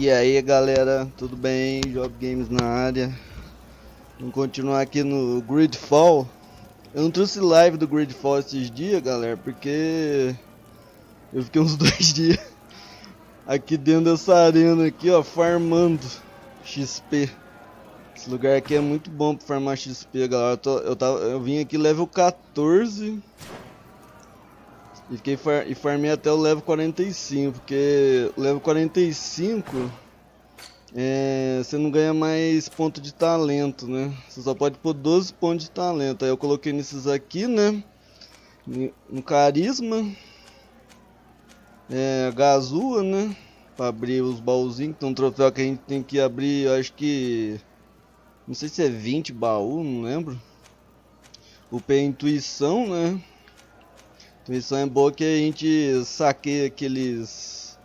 E aí galera, tudo bem? Job Games na área. Vamos continuar aqui no GreedFall. Eu não trouxe live do GreedFall esses dias, galera, porque eu fiquei uns 2 dias aqui dentro dessa arena aqui, ó, farmando XP. Esse lugar aqui é muito bom pra farmar XP, galera. Eu vim aqui level 14 e farmei até o level 45, porque o level 45 você não ganha mais ponto de talento, né? Você só pode pôr 12 pontos de talento. Aí eu coloquei nesses aqui, né? No carisma, gazua, né? Pra abrir os baúzinhos. Tem um troféu que a gente tem que abrir, eu acho que... Não sei se é 20 baú, não lembro. Upei a intuição, né? Intuição é boa que a gente saqueia aqueles...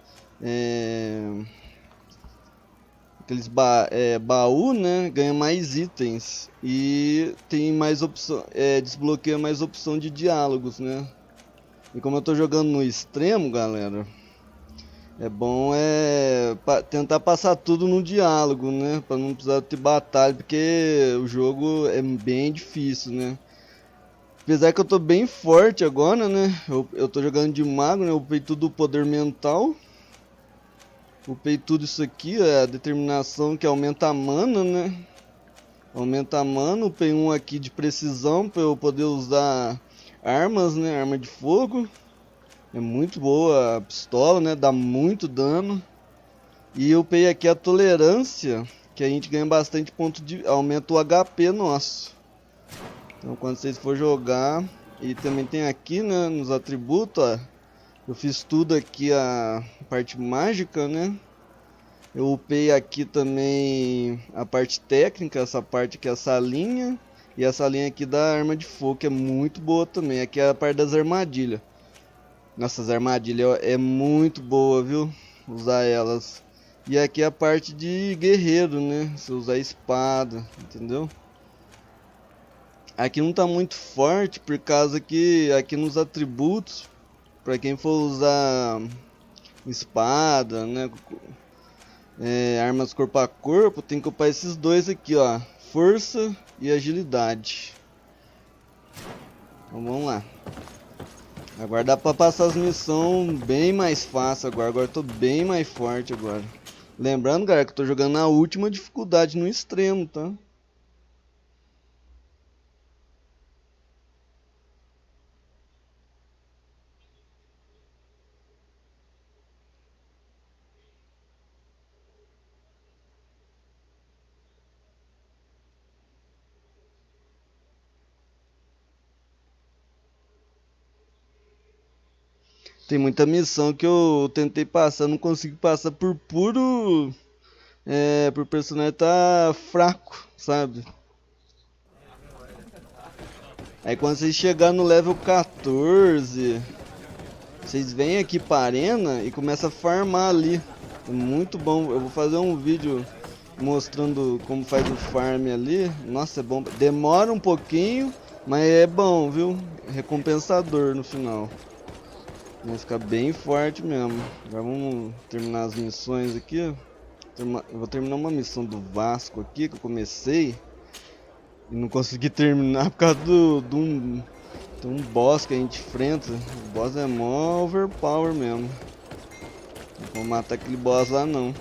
baú, né? Ganha mais itens e tem mais opção, desbloqueia mais opção de diálogos, né? E como eu tô jogando no extremo, galera, é bom tentar passar tudo no diálogo, né? Pra não precisar ter batalha, porque o jogo é bem difícil, né? Apesar que eu tô bem forte agora, né? Eu tô jogando de mago, né? Eu upei tudo o poder mental. Upei tudo isso aqui, a determinação que aumenta a mana, né? Aumenta a mana. Upei um aqui de precisão para eu poder usar armas, né? Arma de fogo. É muito boa a pistola, né? Dá muito dano. E upei aqui a tolerância, que a gente ganha bastante ponto de... Aumenta o HP nosso. Então quando vocês for jogar... E também tem aqui, né? Nos atributos, ó. Eu fiz tudo aqui a parte mágica, né? Eu upei aqui também a parte técnica, essa parte aqui, essa linha. E essa linha aqui da arma de fogo, que é muito boa também. Aqui é a parte das armadilhas. Nossa, as armadilhas é muito boa, viu? Usar elas. E aqui é a parte de guerreiro, né? Você usar espada, entendeu? Aqui não tá muito forte, por causa que aqui nos atributos, pra quem for usar espada, né? Armas corpo a corpo, tem que upar esses dois aqui, ó. Força e agilidade. Então vamos lá. Agora dá pra passar as missões bem mais fácil agora. Agora eu tô bem mais forte agora. Lembrando, galera, que eu tô jogando na última dificuldade no extremo, tá? Tem muita missão que eu tentei passar, não consegui passar por puro... por personagem tá fraco, sabe? Aí quando vocês chegar no level 14, vocês vêm aqui pra arena e começam a farmar ali. É muito bom. Eu vou fazer um vídeo mostrando como faz o farm ali. Nossa, é bom. Demora um pouquinho, mas é bom, viu? Recompensador no final. Vai ficar bem forte mesmo. Agora vamos terminar as missões aqui. Eu vou terminar uma missão do Vasco aqui que eu comecei e não consegui terminar por causa tem um boss que a gente enfrenta. O boss é mó overpower mesmo. Não vou matar aquele boss lá não.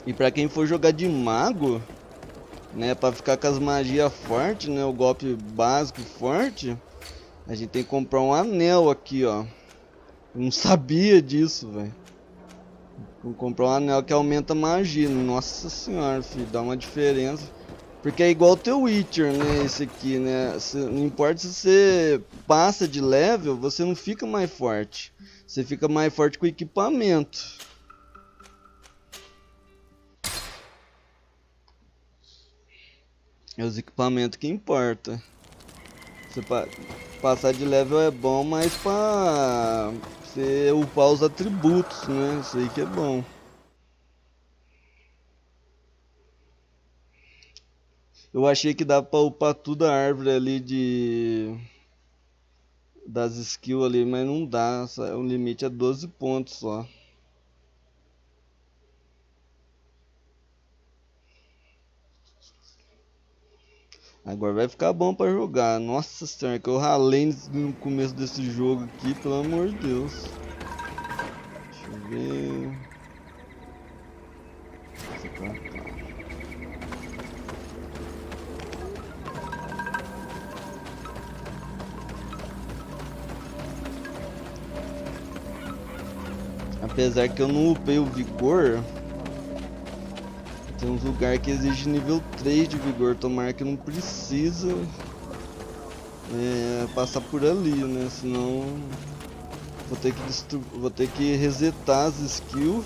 E pra quem for jogar de mago, né, pra ficar com as magias fortes, né, o golpe básico forte, a gente tem que comprar um anel aqui, ó. Eu não sabia disso, velho. Vou comprar um anel que aumenta a magia. Nossa senhora, filho, dá uma diferença. Porque é igual o teu Witcher, né, esse aqui, né. Não importa se você passa de level, você não fica mais forte. Você fica mais forte com o equipamento. É os equipamentos que importa. Você passar de level é bom, mas pra você upar os atributos, né? Isso aí que é bom. Eu achei que dava pra upar tudo a árvore ali das skills ali, mas não dá. O limite é 12 pontos só. Agora vai ficar bom pra jogar. Nossa senhora, que eu ralei no começo desse jogo aqui, pelo amor de Deus. Deixa eu ver. Esse pra cá. Apesar que eu não upei o vigor, tem uns lugares que exige nível 3 de vigor. Tomara que não precisa passar por ali, né? Senão vou ter que resetar as skills.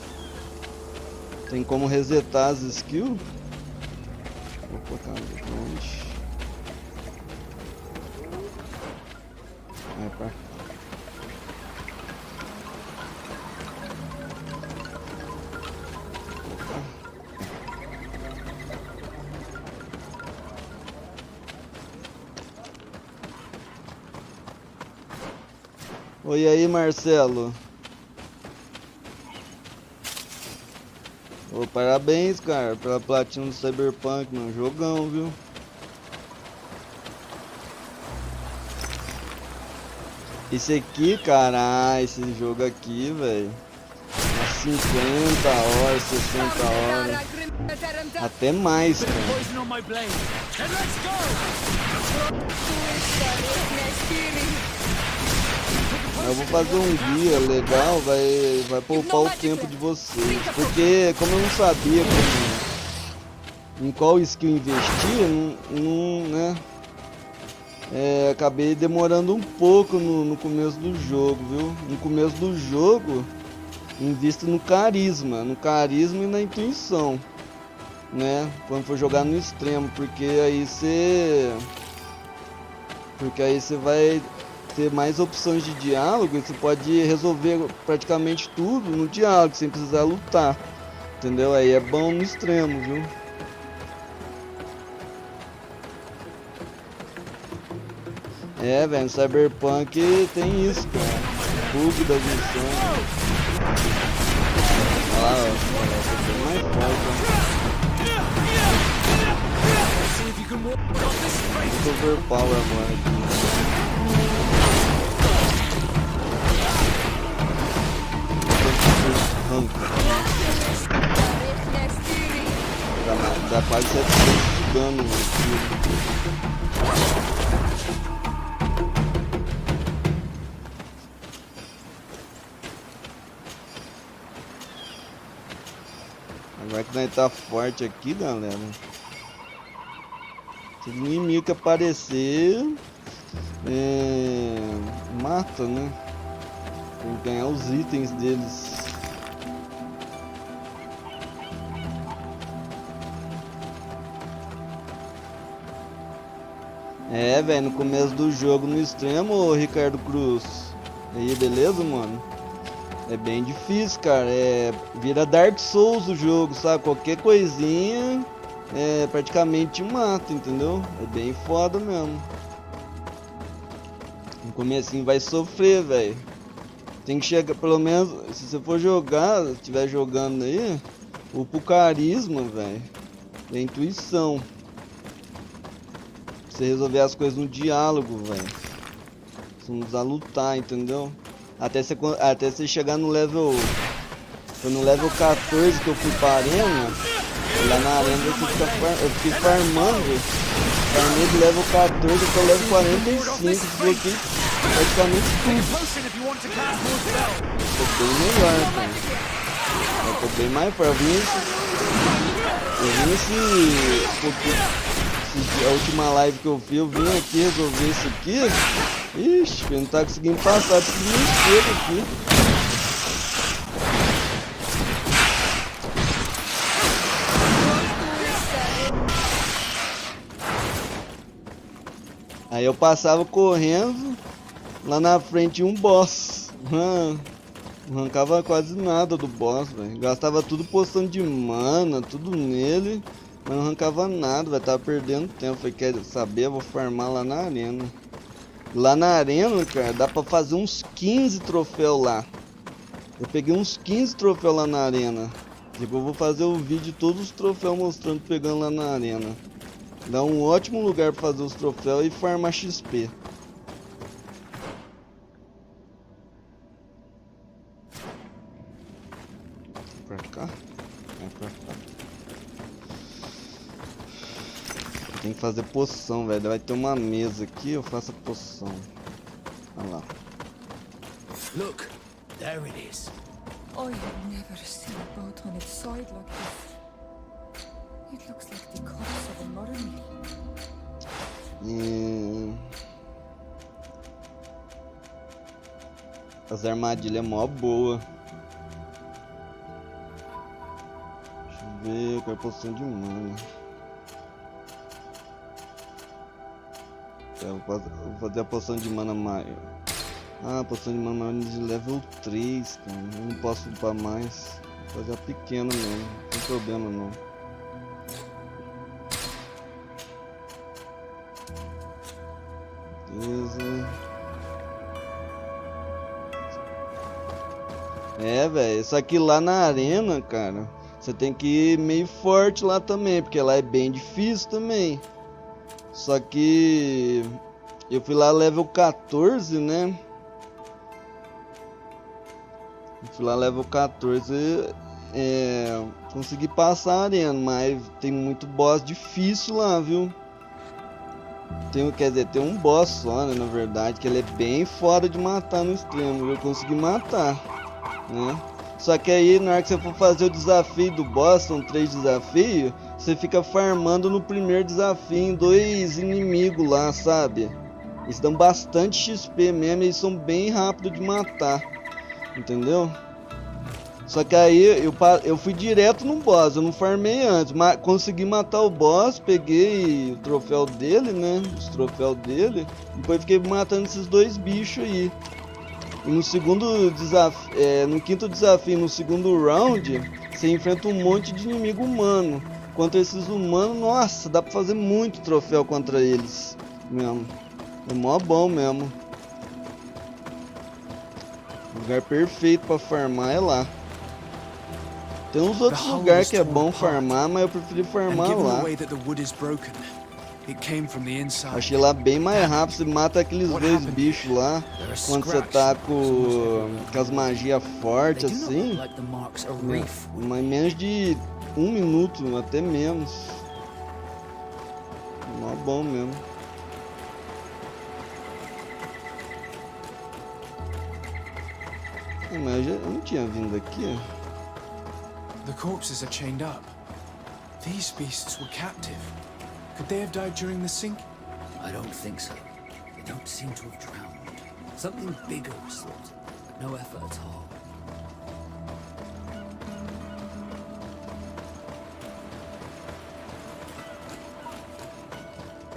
Tem como resetar as skills? Opa, calma, onde? Pra cá. Oi aí, Marcelo. Ô, parabéns, cara, pela platina do Cyberpunk, mano. Jogão, viu? Esse aqui, cara, esse jogo aqui, velho. 50 horas, 60 horas. Até mais, cara. Eu vou fazer um guia legal, vai poupar o tempo de vocês. Porque como eu não sabia em qual skill investir, né? Acabei demorando um pouco no começo do jogo, viu? No começo do jogo, invisto no carisma e na intuição, né? Quando for jogar no extremo, porque aí você vai ter mais opções de diálogo e você pode resolver praticamente tudo no diálogo sem precisar lutar, entendeu? Aí é bom no extremo, viu? Velho, no Cyberpunk tem isso, cara. Bug das missões. Olha lá, ó, bem mais forte, ó. Muito overpower agora aqui. Dá quase 700 de dano aqui. Agora que nós tá forte aqui, galera. Se o inimigo que aparecer, mata, né? Tem que ganhar os itens deles. Velho, no começo do jogo no extremo, Ricardo Cruz. Aí, beleza, mano? É bem difícil, cara. Vira Dark Souls o jogo, sabe? Qualquer coisinha praticamente mata, entendeu? É bem foda mesmo. No comecinho vai sofrer, velho. Tem que chegar, pelo menos, se você for jogar, se estiver jogando aí, upa o carisma, velho. E a intuição. Pra você resolver as coisas no diálogo, velho. Você não precisa lutar, entendeu? Até você chegar no level... Foi no level 14 que eu fui pra arena. Lá na arena eu fiquei farmando. Farmei do level 14 até o level 45. Desbloqueei praticamente tudo. Ficou bem melhor, cara. Ficou bem mais forte. Eu vim a última live que eu fiz, eu vim aqui resolver isso aqui. Ixi, eu não tá conseguindo passar desse mexer aqui. Aí eu passava correndo, lá na frente um boss. Não arrancava quase nada do boss, velho. Gastava tudo poção de mana, tudo nele. Mas não arrancava nada, vai estar perdendo tempo. Falei, quer saber? Eu vou farmar lá na arena. Lá na arena, cara, dá pra fazer uns 15 troféus lá. Eu peguei uns 15 troféus lá na arena. Tipo, eu vou fazer o vídeo de todos os troféus mostrando pegando lá na arena. Dá um ótimo lugar pra fazer os troféus e farmar XP. Pra cá? É pra cá. Tem que fazer poção, velho. Vai ter uma mesa aqui, eu faço a poção. Olha lá. Look, there it is. I have never seen a boat on its side like this. It looks like the corpse of a mummy. As armadilhas é mó boa. Deixa eu ver, eu quero poção de mana. Eu vou fazer a poção de mana maior. Ah, a poção de mana maior de level 3, cara. Eu não posso upar mais. Vou fazer a pequena mesmo, não tem problema não. Beleza. É, velho, só que lá na arena, cara, você tem que ir meio forte lá também, porque lá é bem difícil também. Só que eu fui lá level 14, né? Eu fui lá level 14, consegui passar a arena, mas tem muito boss difícil lá, viu? Quer dizer, tem um boss só, né, na verdade, que ele é bem foda de matar no extremo. Eu consegui matar, né? Só que aí, na hora que você for fazer o desafio do boss, são 3 desafios, você fica farmando no primeiro desafio em 2 inimigos lá, sabe? Eles dão bastante XP mesmo, eles são bem rápidos de matar, entendeu? Só que aí eu fui direto no boss, eu não farmei antes, mas consegui matar o boss, peguei o troféu dele, né? Os troféus dele, depois fiquei matando esses 2 bichos aí. E no segundo desafio, no quinto desafio, no segundo round, você enfrenta um monte de inimigo humano. Contra esses humanos, nossa, dá pra fazer muito troféu contra eles mesmo. É mó bom mesmo. O lugar perfeito pra farmar é lá. Tem uns outros lugares que é bom farmar, mas eu preferi farmar lá. Achei lá bem mais rápido, você mata aqueles 2 bichos lá, quando você tá com as magias fortes assim, mas menos de 1 minuto, até menos. Mó bom mesmo. Mas eu não tinha vindo aqui. The corpses are chained up. These beasts were captive. Could they have died during the sink? I don't think so. They don't seem to have drowned. Something bigger was slaughtered, but no effort at all.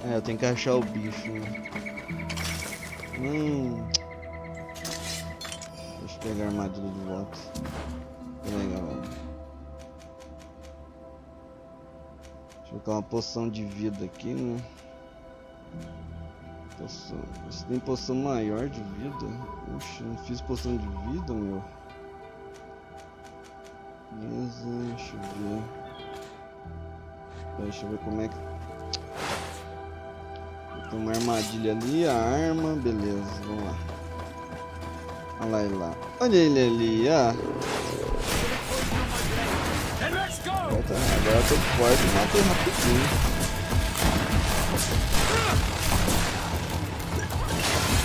Eu tenho que achar o bicho. Deixa eu pegar a armadilha de volta. Peraí, galera. Deixa eu colocar uma poção de vida aqui, né? Poção. Você tem poção maior de vida? Oxe, não fiz poção de vida, meu. Beleza, deixa eu ver. Deixa eu ver como é que... Tem uma armadilha ali, a arma, beleza, vamos lá. Olha lá ele lá. Olha ele ali, ó. Agora eu tô forte, matei rapidinho.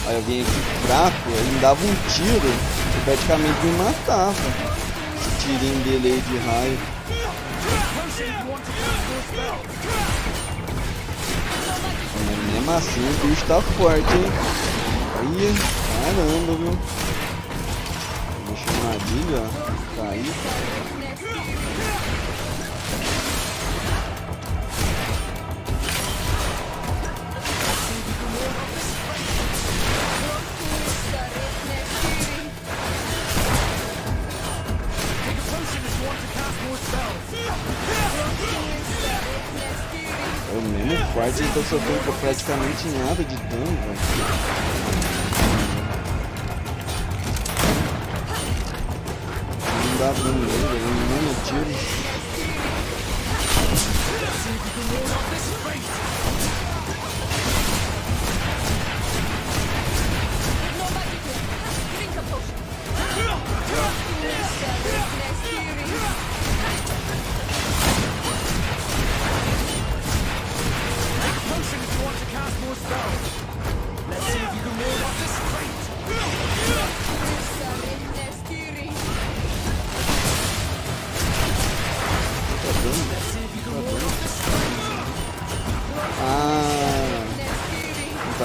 Aí eu vim aqui fraco, ele me dava um tiro e praticamente me matava. Esse tirinho dele aí de raio. Mas mesmo assim o bicho tá forte, hein? Aí, caramba, viu? Deixa a armadilha, ó, cair. forte, ele tá sofrendo praticamente nada de dano, velho. Não dá dano nele, ele não tira.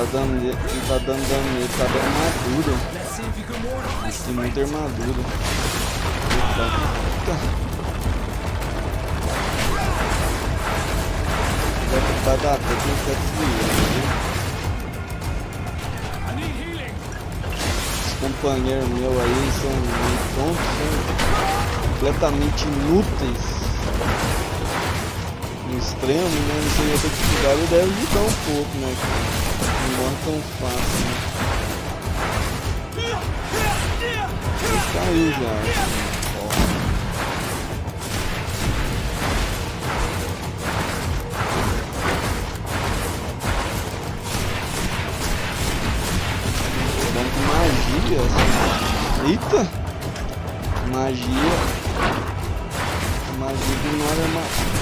Não tá dando dano nele, tá dando armadura. Isso tem muita armadura. Vai dar até que não fica desviando. Os companheiros meus aí são muito tontos, são completamente inúteis. No extremo, né? Não sei essa dificuldade, deve ajudar um pouco, né? Não morre tão fácil, né? Ele caiu já. Vamos com magia. Assim. Eita! Magia. Magia ignora magia.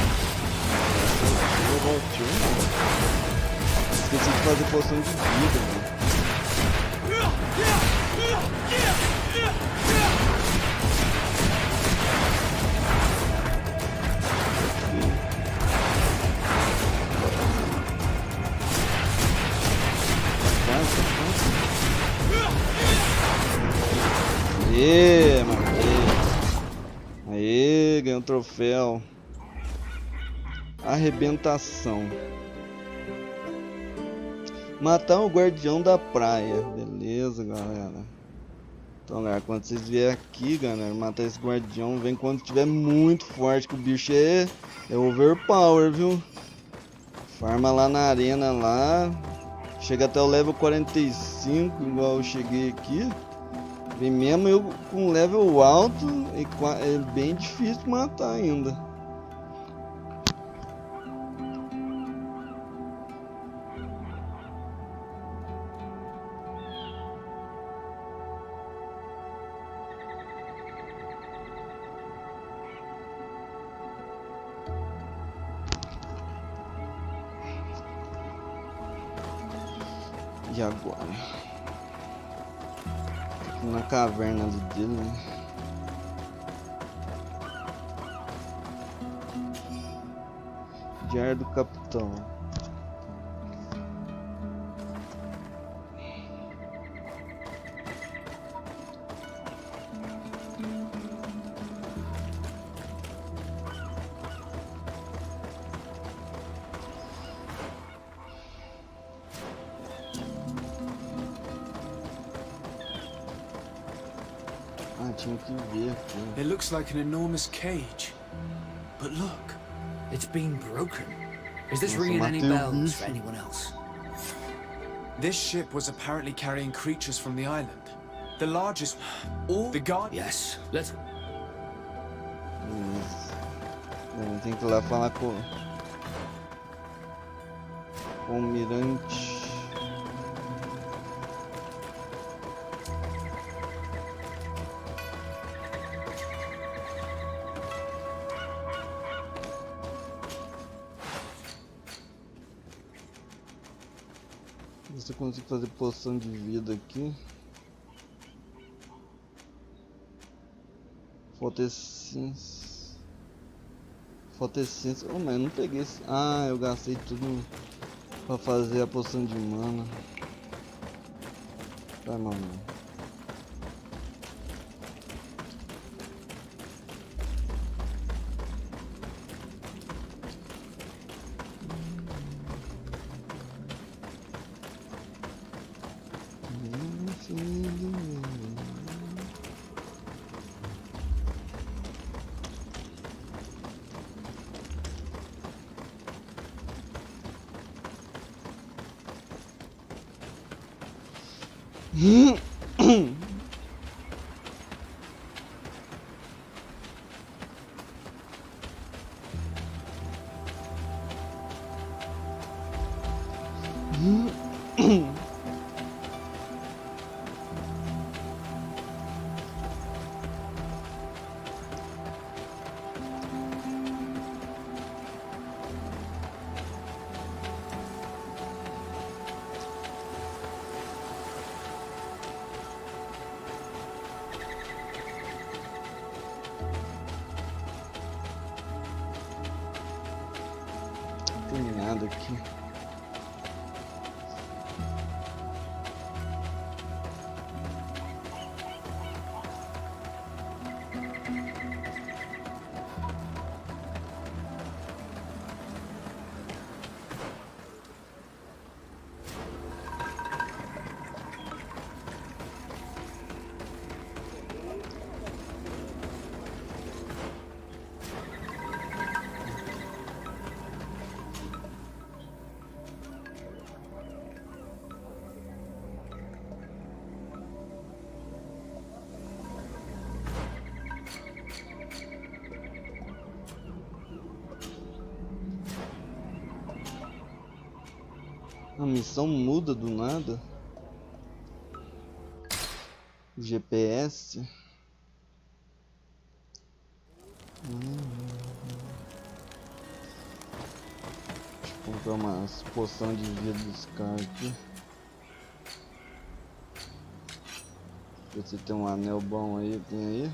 Esqueci de fazer poção de vida, mano. Aê, mano. Aê, ganhou um troféu. Arrebentação. Matar o guardião da praia. Beleza, galera. Então, galera, quando vocês vierem aqui, galera, matar esse guardião, vem quando estiver muito forte, que o bicho é overpower, viu? Farma lá na arena lá. Chega até o level 45, igual eu cheguei aqui. Vem mesmo eu com level alto e é bem difícil de matar ainda. E agora? Aqui na caverna ali dele, né? Diário do capitão. Tinha que ver aqui. It looks like an enormous cage. But look. It's been broken. Is this Nossa, ringing any matei o bells bicho. for anyone else? This ship was apparently carrying creatures from the island. The largest... all the guard... Yes. Let's... Tem que ir lá falar com o almirante. Ver se eu consigo fazer poção de vida aqui. Fotessência. Oh, mas eu não peguei esse... Ah, eu gastei tudo pra fazer a poção de mana. Vai, mamãe. Não tem nada aqui. A missão muda do nada. O GPS. Deixa eu comprar uma poção de vida dos caras aqui. Ver se tem um anel bom aí. Tem aí?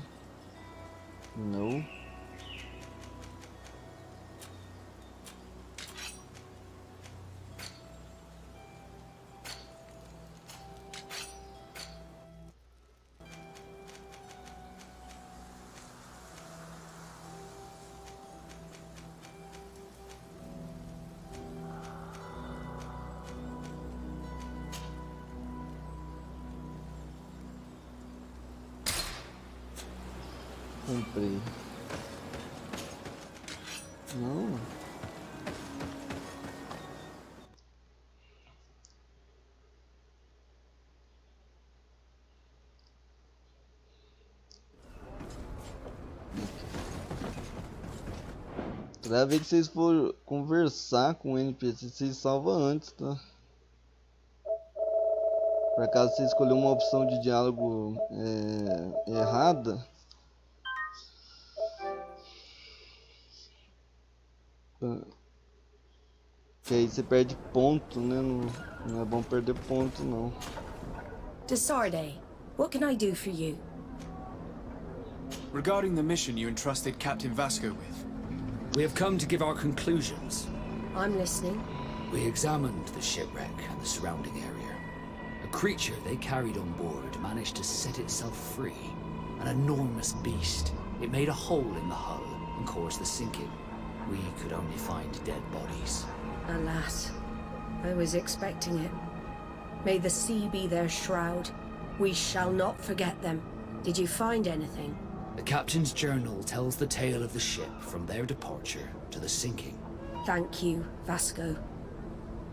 Não. Comprei. Não. Toda vez que vocês for conversar com o NPC, vocês salvam antes, tá? Por acaso você escolher uma opção de diálogo errada, que aí você perde ponto, né? Não é bom perder ponto, não. Desarde, what can I do for you? Regarding the mission you entrusted Captain Vasco with. We have come to give our conclusions. I'm listening. We examined the shipwreck and the surrounding area. A creature they carried on board managed to set itself free. An enormous beast. It made a hole in the hull and caused the sinking. We could only find dead bodies. Alas, I was expecting it. May the sea be their shroud. We shall not forget them. Did you find anything? The captain's journal tells the tale of the ship from their departure to the sinking. Thank you, Vasco.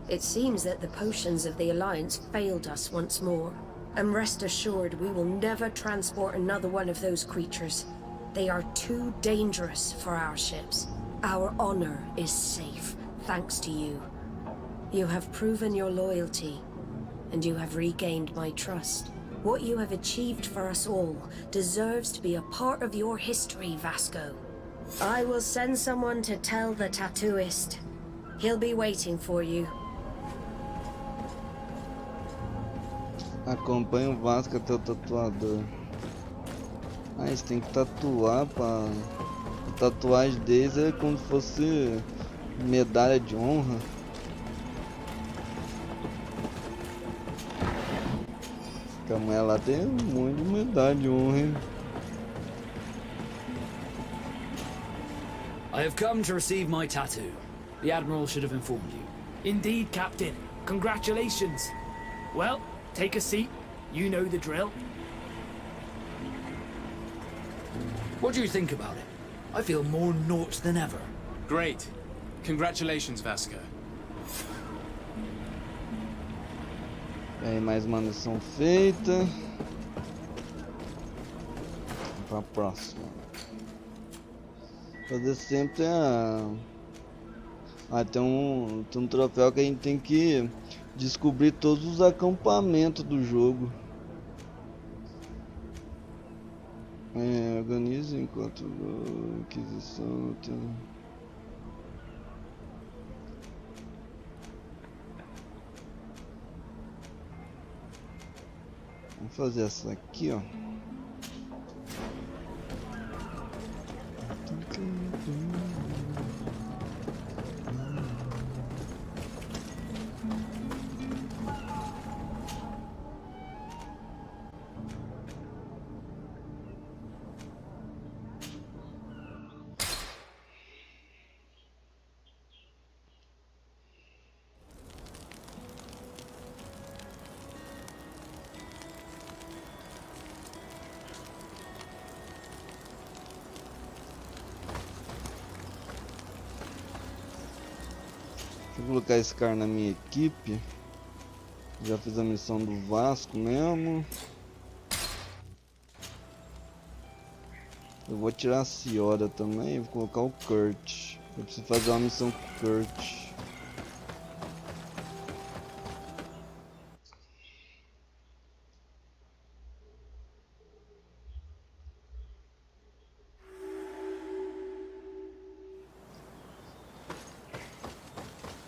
It seems that the potions of the Alliance failed us once more. And rest assured, we will never transport another one of those creatures. They are too dangerous for our ships. Our honor is safe, thanks to you. You have proven your loyalty, and you have regained my trust. What you have achieved for us all deserves to be a part of your history, Vasco. I will send someone to tell the tattooist. He'll be waiting for you. Acompanhe o Vasco até o tatuador. Ah, eles têm que tatuar pra... A tatuagem deles é como se fosse medalha de honra. A mulher lá tem um monte de medalha de honra, hein? I have come to receive my tattoo. The Admiral should have informed you. Indeed, Captain. Congratulations. Well, take a seat. You know the drill. What do you think about it? I feel more Nort than ever. Great. Congratulations, Vasco. E aí, mais uma missão feita. Vamos pra próxima. Fazer sempre a... Ah, tem um troféu que a gente tem que descobrir todos os acampamentos do jogo. Organize enquanto aquisição. Vamos fazer essa aqui, ó. Deixa eu colocar esse cara na minha equipe. Já fiz a missão do Vasco mesmo. Eu vou tirar a Ciora também e vou colocar o Kurt. Eu preciso fazer uma missão com o Kurt.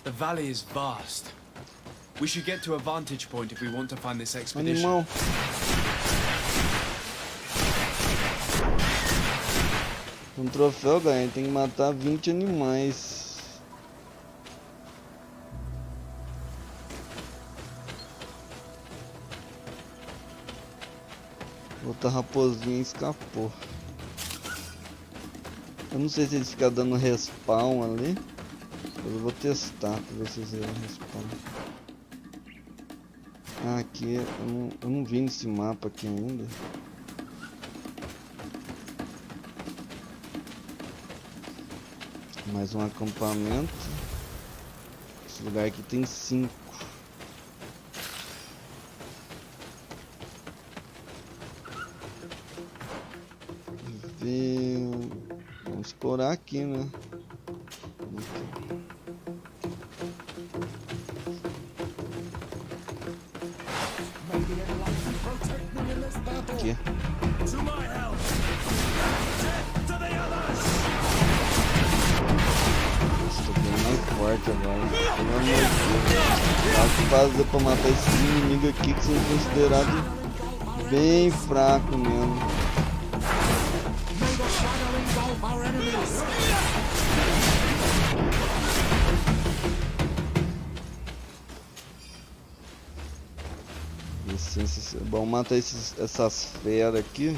The valley is vast. We should get to a vantage point if we want to find this expedition. Animal. Um troféu, galera, tem que matar 20 animais. Outra raposinha escapou. Eu não sei se eles ficam dando respawn ali. Eu vou testar pra ver se eles dão respawn. Ah, aqui eu não vi nesse mapa aqui ainda. Mais um acampamento. Esse lugar aqui tem 5. Vamos explorar aqui, né? Aqui. Estou bem mais forte agora. Pelo amor de Deus. O que fazer pra matar esses inimigos aqui que são considerados bem fracos mesmo. Essência, bom, matar essas feras aqui.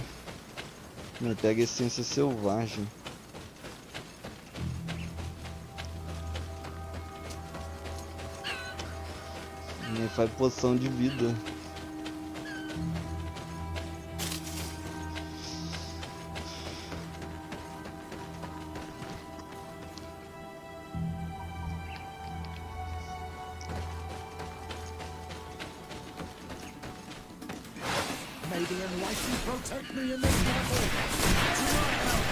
Pega essência selvagem. E faz poção de vida. May the enlightened protect me in this battle. To my help,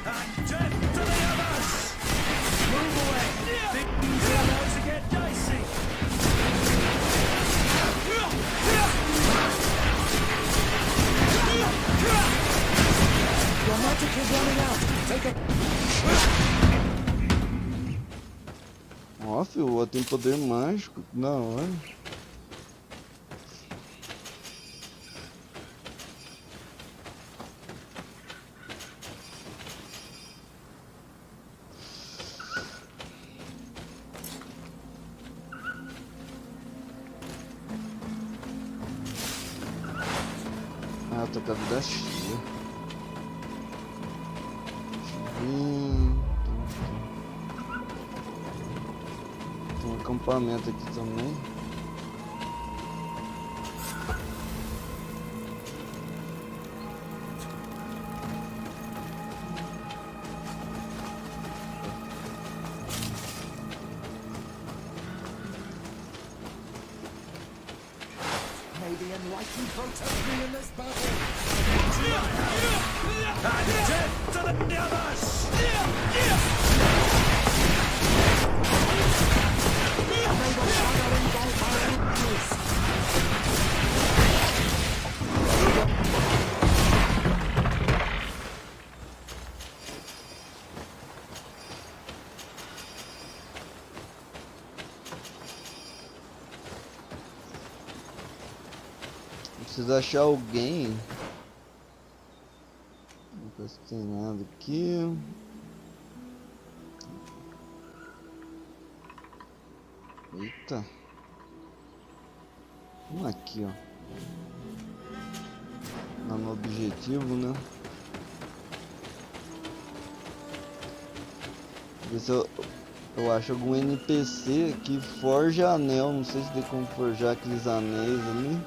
and death to the others! Move away! Things are about to get dicey! Your magic is running out. Take it. Ó, filho, tem poder mágico. Que da hora. Ah, tô com a vida cheia. Tem um acampamento aqui também. enlightened protect me in this battle. To my help! And death to the others! May the shadow engulf our enemies! Preciso achar alguém. Não parece que tem nada aqui. Eita. Vamos aqui, ó. Lá no objetivo, né? Ver se eu acho algum NPC que forja anel. Não sei se tem como forjar aqueles anéis ali.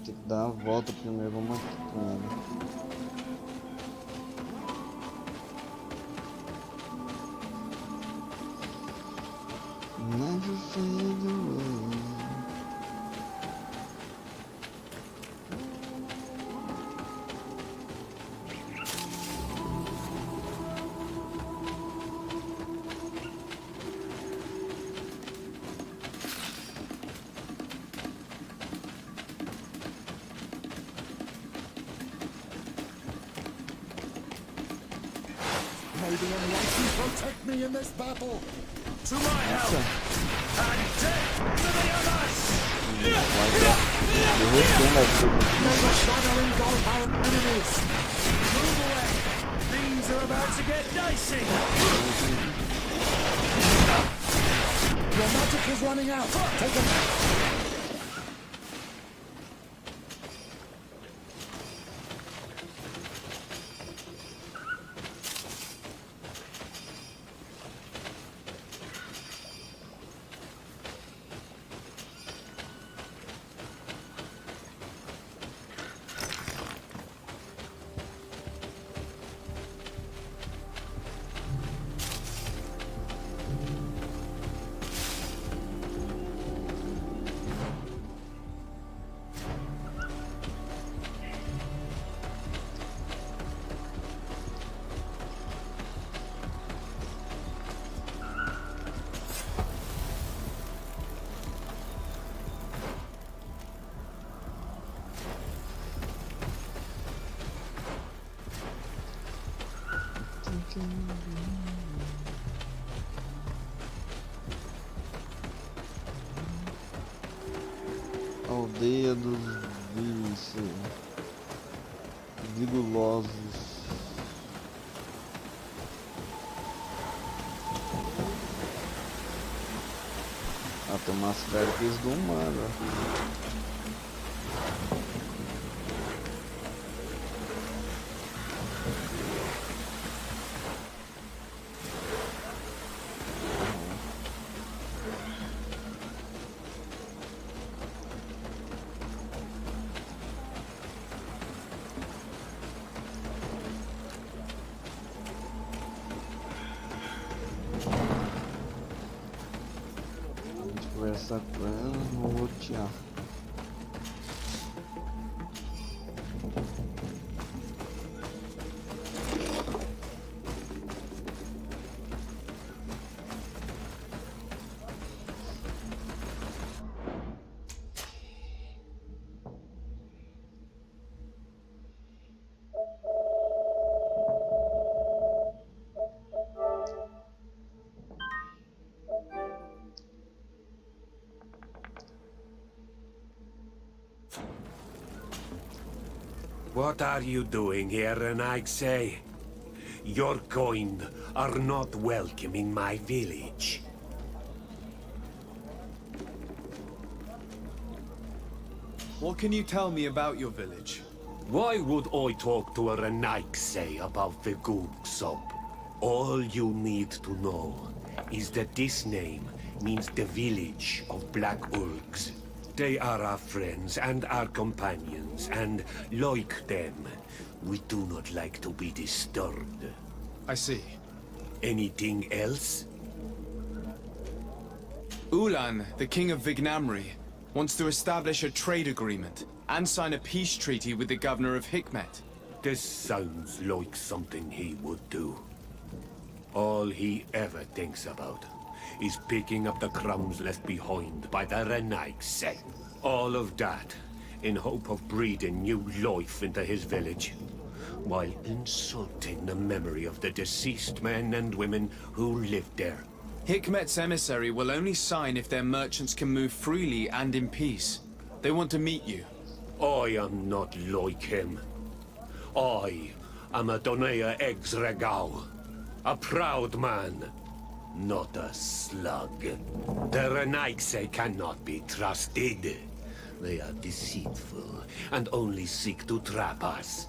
Tem que dar uma volta primeiro, vamos aqui com ela. Never fade away. May the enlightened protect me in this battle. To my help! And death to the others! May the shadow engulf our enemies! Move away! Things are about to get dicey! Your magic is running out! Take a... Aldeia dos Vigulosos. Ah, tem umas cartas do mar, ó. Conversar com ela, vou rotear. What are you doing here, Renaigse? Your kind are not welcome in my village. What can you tell me about your village? Why would I talk to a Renaigse about the Goog soap? All you need to know is that this name means the village of Black Ulgs. They are our friends and our companions, and like them, we do not like to be disturbed. I see. Anything else? Ulan, the king of Vignamri, wants to establish a trade agreement and sign a peace treaty with the governor of Hikmet. This sounds like something he would do. All he ever thinks about is picking up the crumbs left behind by the Renaigse. All of that in hope of breathing new life into his village, while insulting the memory of the deceased men and women who lived there. Hikmet's emissary will only sign if their merchants can move freely and in peace. They want to meet you. I am not like him. I am a Donea Exregau, a proud man, not a slug. The Renaigse cannot be trusted. They are deceitful and only seek to trap us.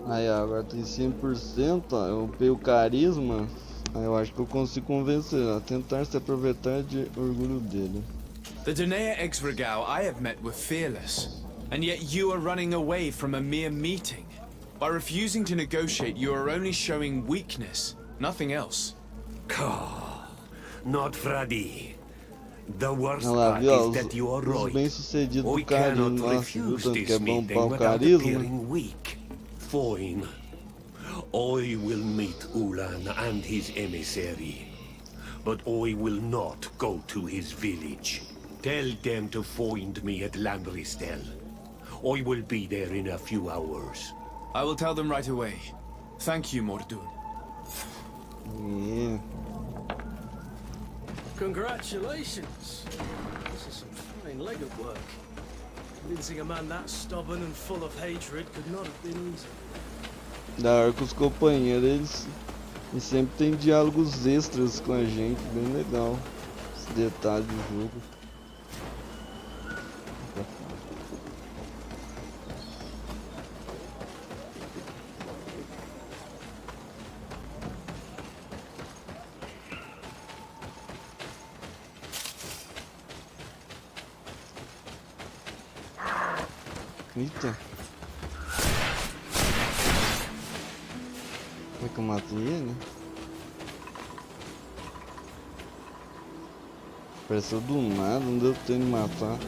Aí agora tem 100%, ó, eu upei o carisma. Aí eu acho que eu consigo convencer a tentar se aproveitar de orgulho dele. The Donea Exregau I have met were fearless, and yet you are running away from a mere meeting. By refusing to negotiate, you are only showing weakness, nothing else. Not Freddy. The worst Olha lá, part viu? Ó, is that you are os right. bem-sucedidos We do carisma. cannot Nossa, viu refuse tanto que this é bom meeting para o without carisma? appearing weak. Fine. I will meet Ulan and his emissary. But I will not go to his village. Tell them to find me at Landristel. I will be there in a few hours. I will tell them right away. Thank you, Mordun. É. Congratulations. This is some fine legate work. Convincing a man that stubborn and full of hatred could not have been easy. Da hora que os companheiros, eles sempre tem diálogos extras com a gente, bem legal. Esse detalhe do jogo. Eita. Como é que eu matei ele? Apareceu do nada, não deu tempo de matar.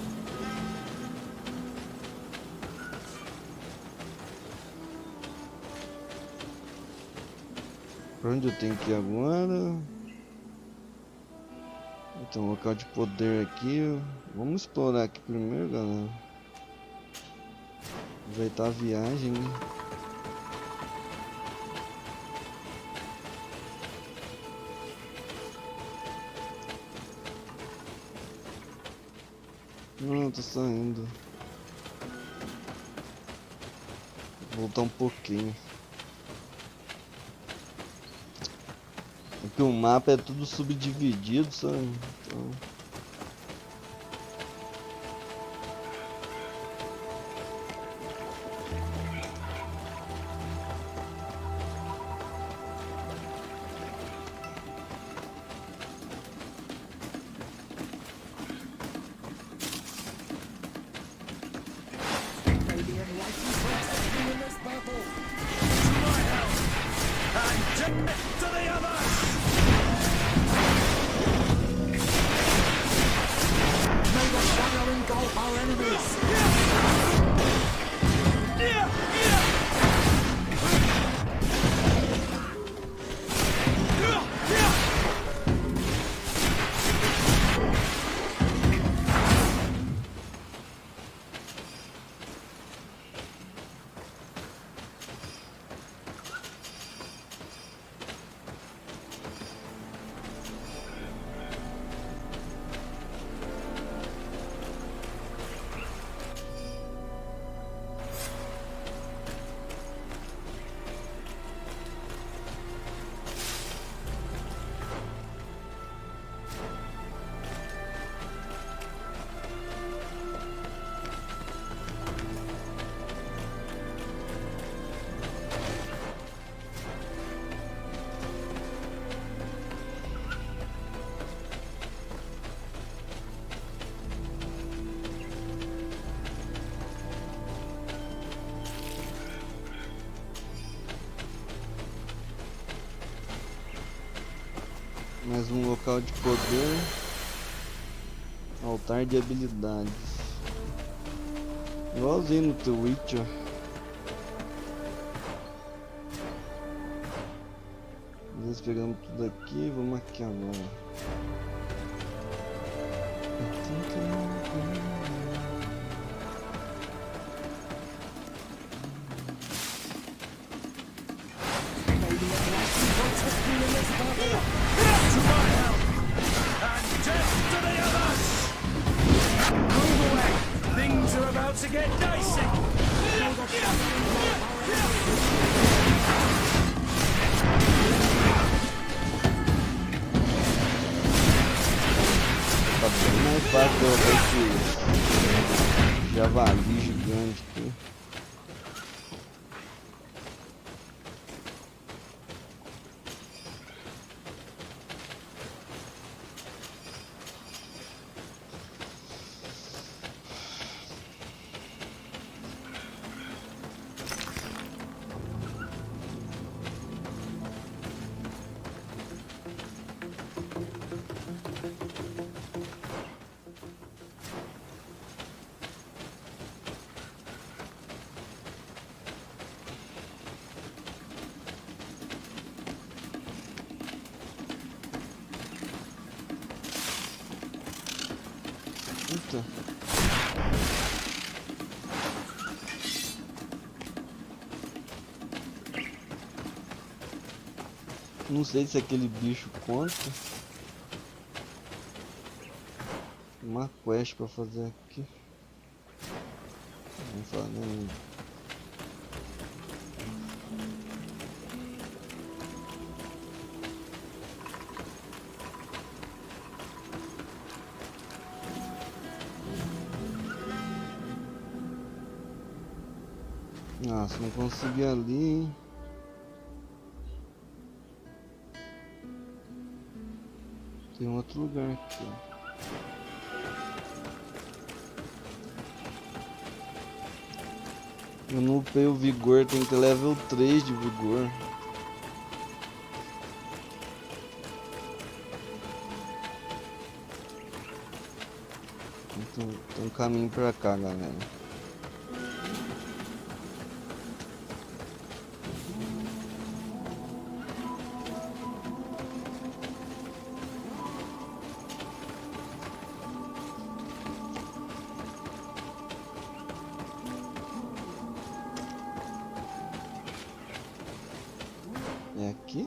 Pra onde eu tenho que ir agora? Então, local de poder aqui. Vamos explorar aqui primeiro, galera. Aproveitar a viagem, né? Não, tô saindo. Vou voltar um pouquinho. Porque o mapa é tudo subdividido, sabe? Então... Mais um local de poder. Altar de habilidades. Igualzinho no The Witcher. Nós pegamos tudo aqui, vamos aqui agora. Things are about to get dicey. Tá bem mais fácil colocar esse javali gigante aqui. Eita. Não sei se aquele bicho conta. Uma quest pra fazer aqui. Vamos fazer. Ah, se não conseguir ali. Tem outro lugar aqui. Eu não upei o vigor, tem que ter level 3 de vigor. Então, tem um caminho pra cá, galera. É aqui?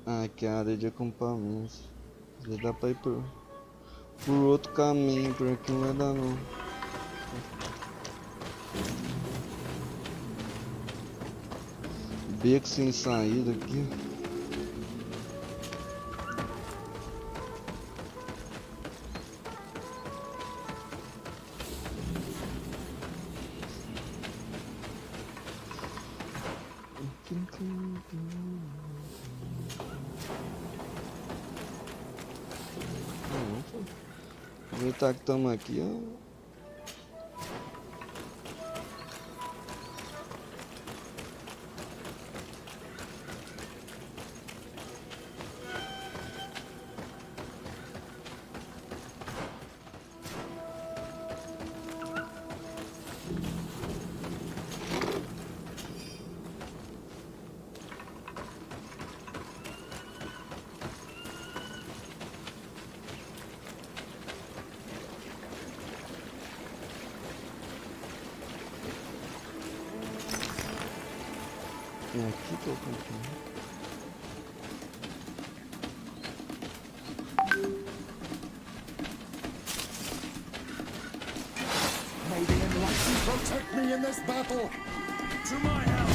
Ah, aqui é a área de acampamentos. Já dá pra ir por outro caminho, por aqui não vai dar não. Beco sem saída aqui. Aproveitar que estamos aqui, ó. É aqui que eu comprei. May the enlightened protect me in this battle. To my help.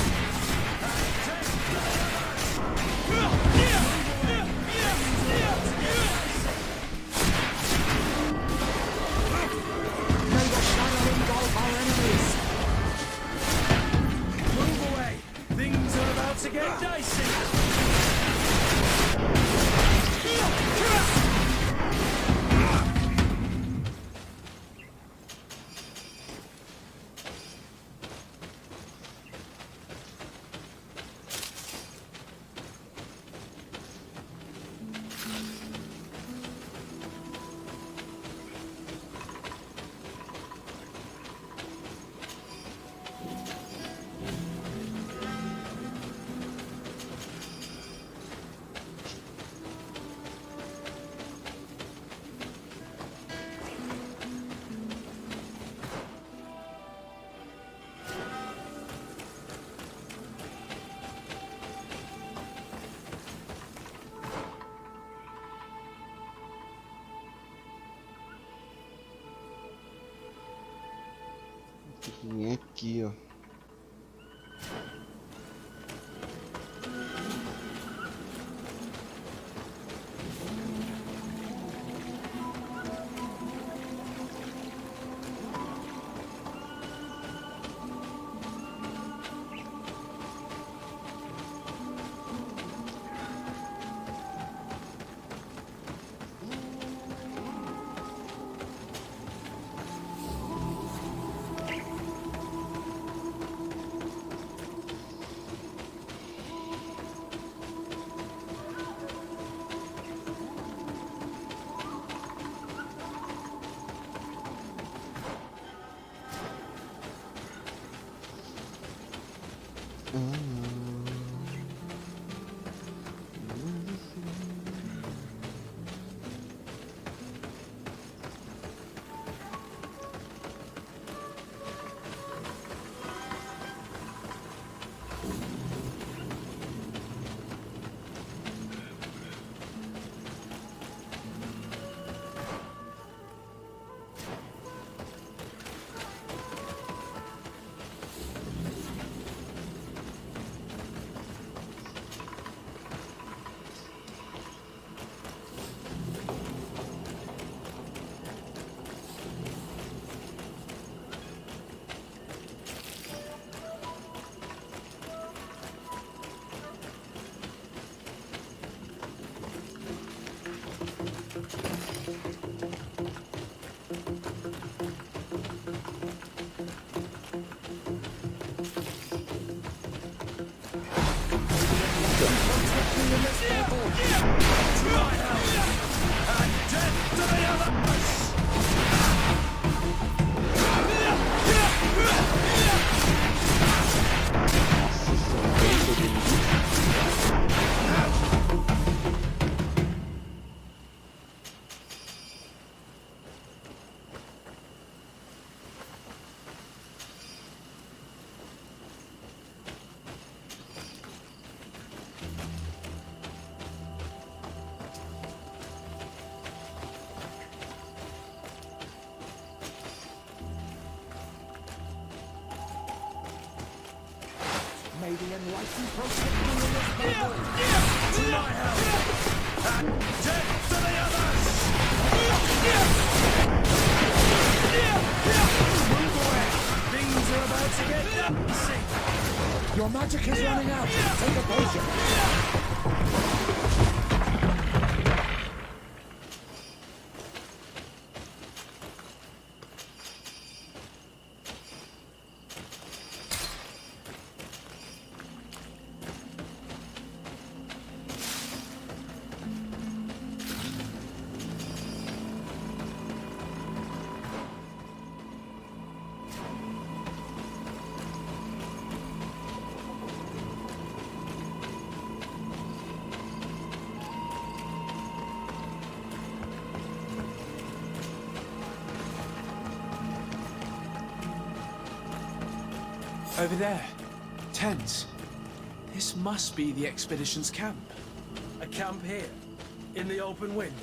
And death to the others. Tem que vir aqui, ó. May the enlightened protect me in this battle. To my help, and death to the others! Move away! Things are about to get dicey! Your magic is running out. Take a potion. Over there. Tents. This must be the expedition's camp. A camp here, in the open wind.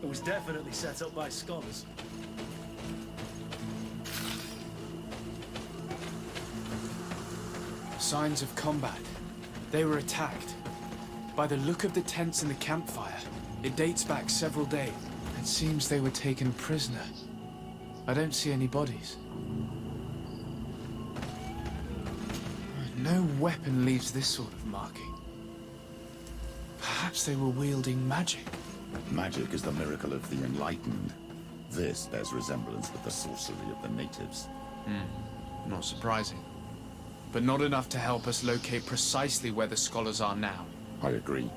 It was definitely set up by scholars. Signs of combat. They were attacked. By the look of the tents and the campfire, it dates back several days. It seems they were taken prisoner. I don't see any bodies. No weapon leaves this sort of marking. Perhaps they were wielding magic. Magic is the miracle of the enlightened. This bears resemblance with the sorcery of the natives. Not surprising. But not enough to help us locate precisely where the scholars are now. I agree.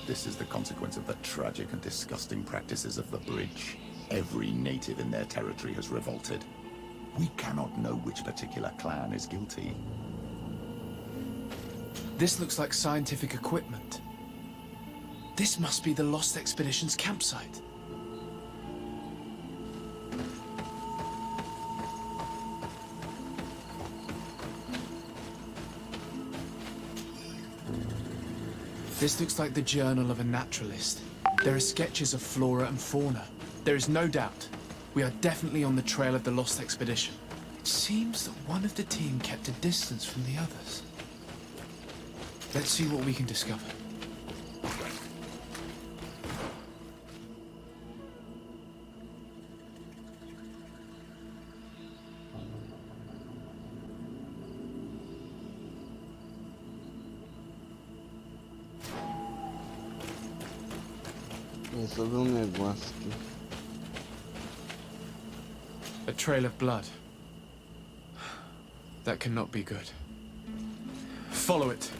This is the consequence of the tragic and disgusting practices of the bridge. Every native in their territory has revolted. We cannot know which particular clan is guilty. This looks like scientific equipment. This must be the Lost Expedition's campsite. This looks like the journal of a naturalist. There are sketches of flora and fauna. There is no doubt We are definitely on the trail of the lost expedition. It seems that one of the team kept a distance from the others. Let's see what we can discover. Resolver um negócio aqui. A trail of blood. That cannot be good. Follow it.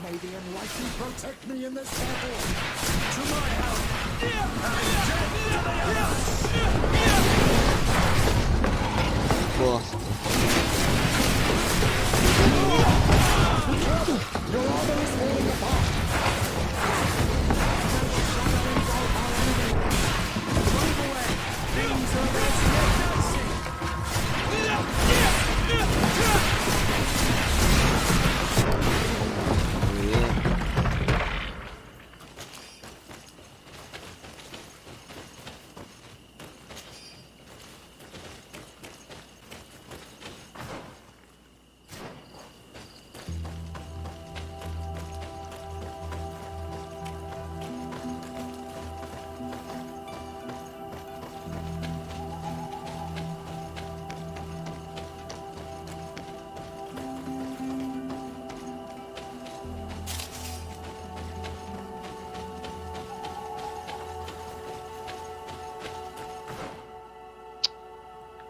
May the enlightened protect me in this battle. To my help! And death to the others! Bosta. Your armor is falling apart! Move away! Things are about to get dicey!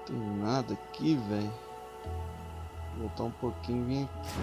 Tem nada aqui, velho. Voltar um pouquinho e vir aqui.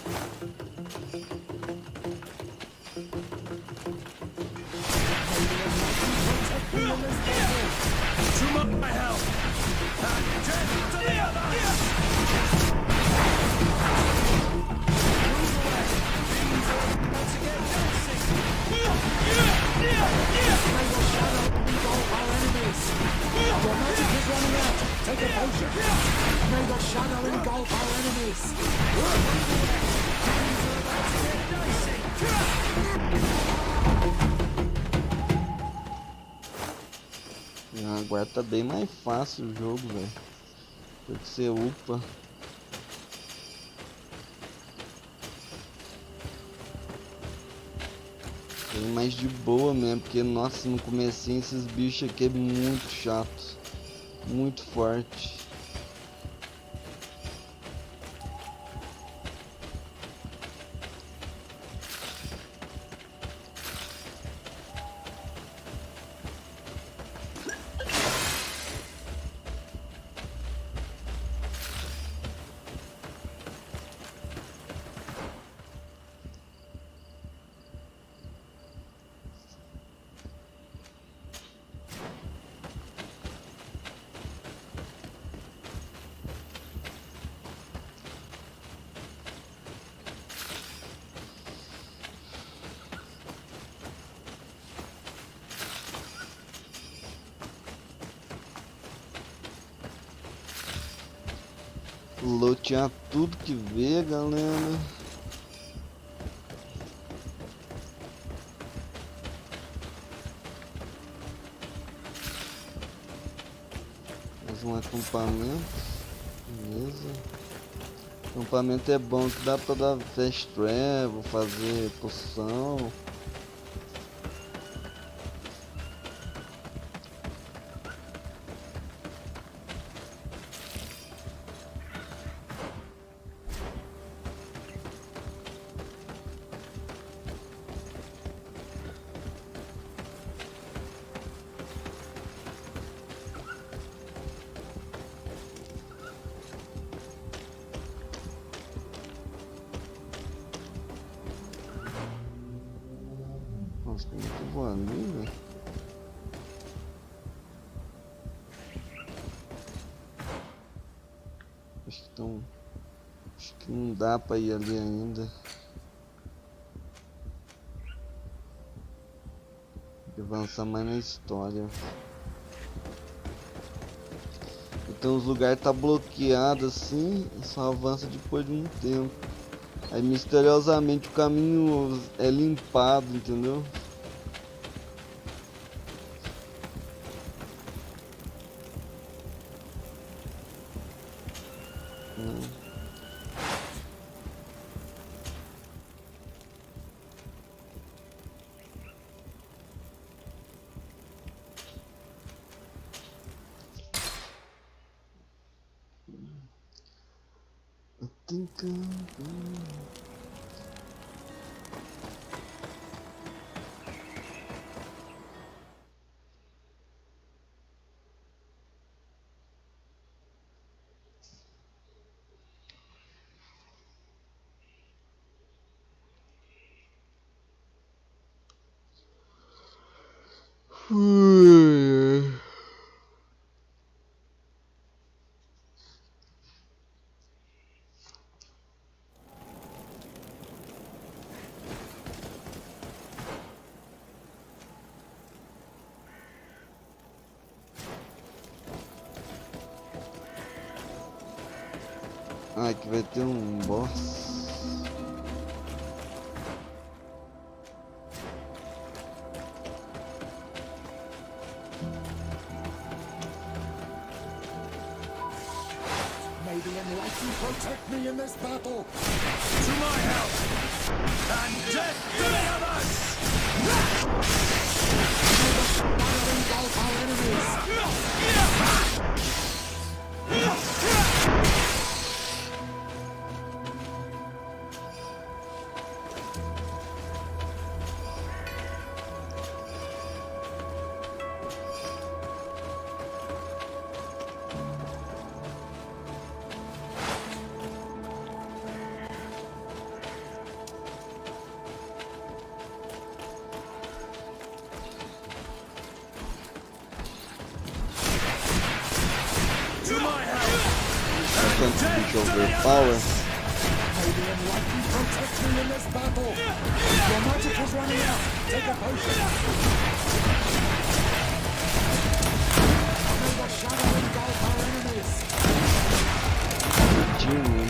To my help! And death to the others! Take a potion. May the shadow engulf our enemies. Agora tá bem mais fácil o jogo, velho. Porque você upa. Bem mais de boa mesmo, porque nossa, no comecinho esses bichos aqui é muito chato. Muito forte. Lotear tudo que vê, galera. Mais um acampamento. Beleza. Acampamento é bom que dá pra dar fast travel, fazer poção. Nossa, tem muito voando, velho. Acho que não dá pra ir ali ainda. Tem que avançar mais na história. Então os lugares tá bloqueado assim e só avança depois de um tempo. Aí misteriosamente o caminho é limpado, entendeu? Ah, aqui vai ter um boss. May the enlightened protect me in this battle. To my help! And death to the others! Shadow engulf our enemies. tanto que o bicho é overpower. May the enlightened protect me in this battle. Your magic is running out. Take a potion. May the shadow engulf our enemies. Jimmy.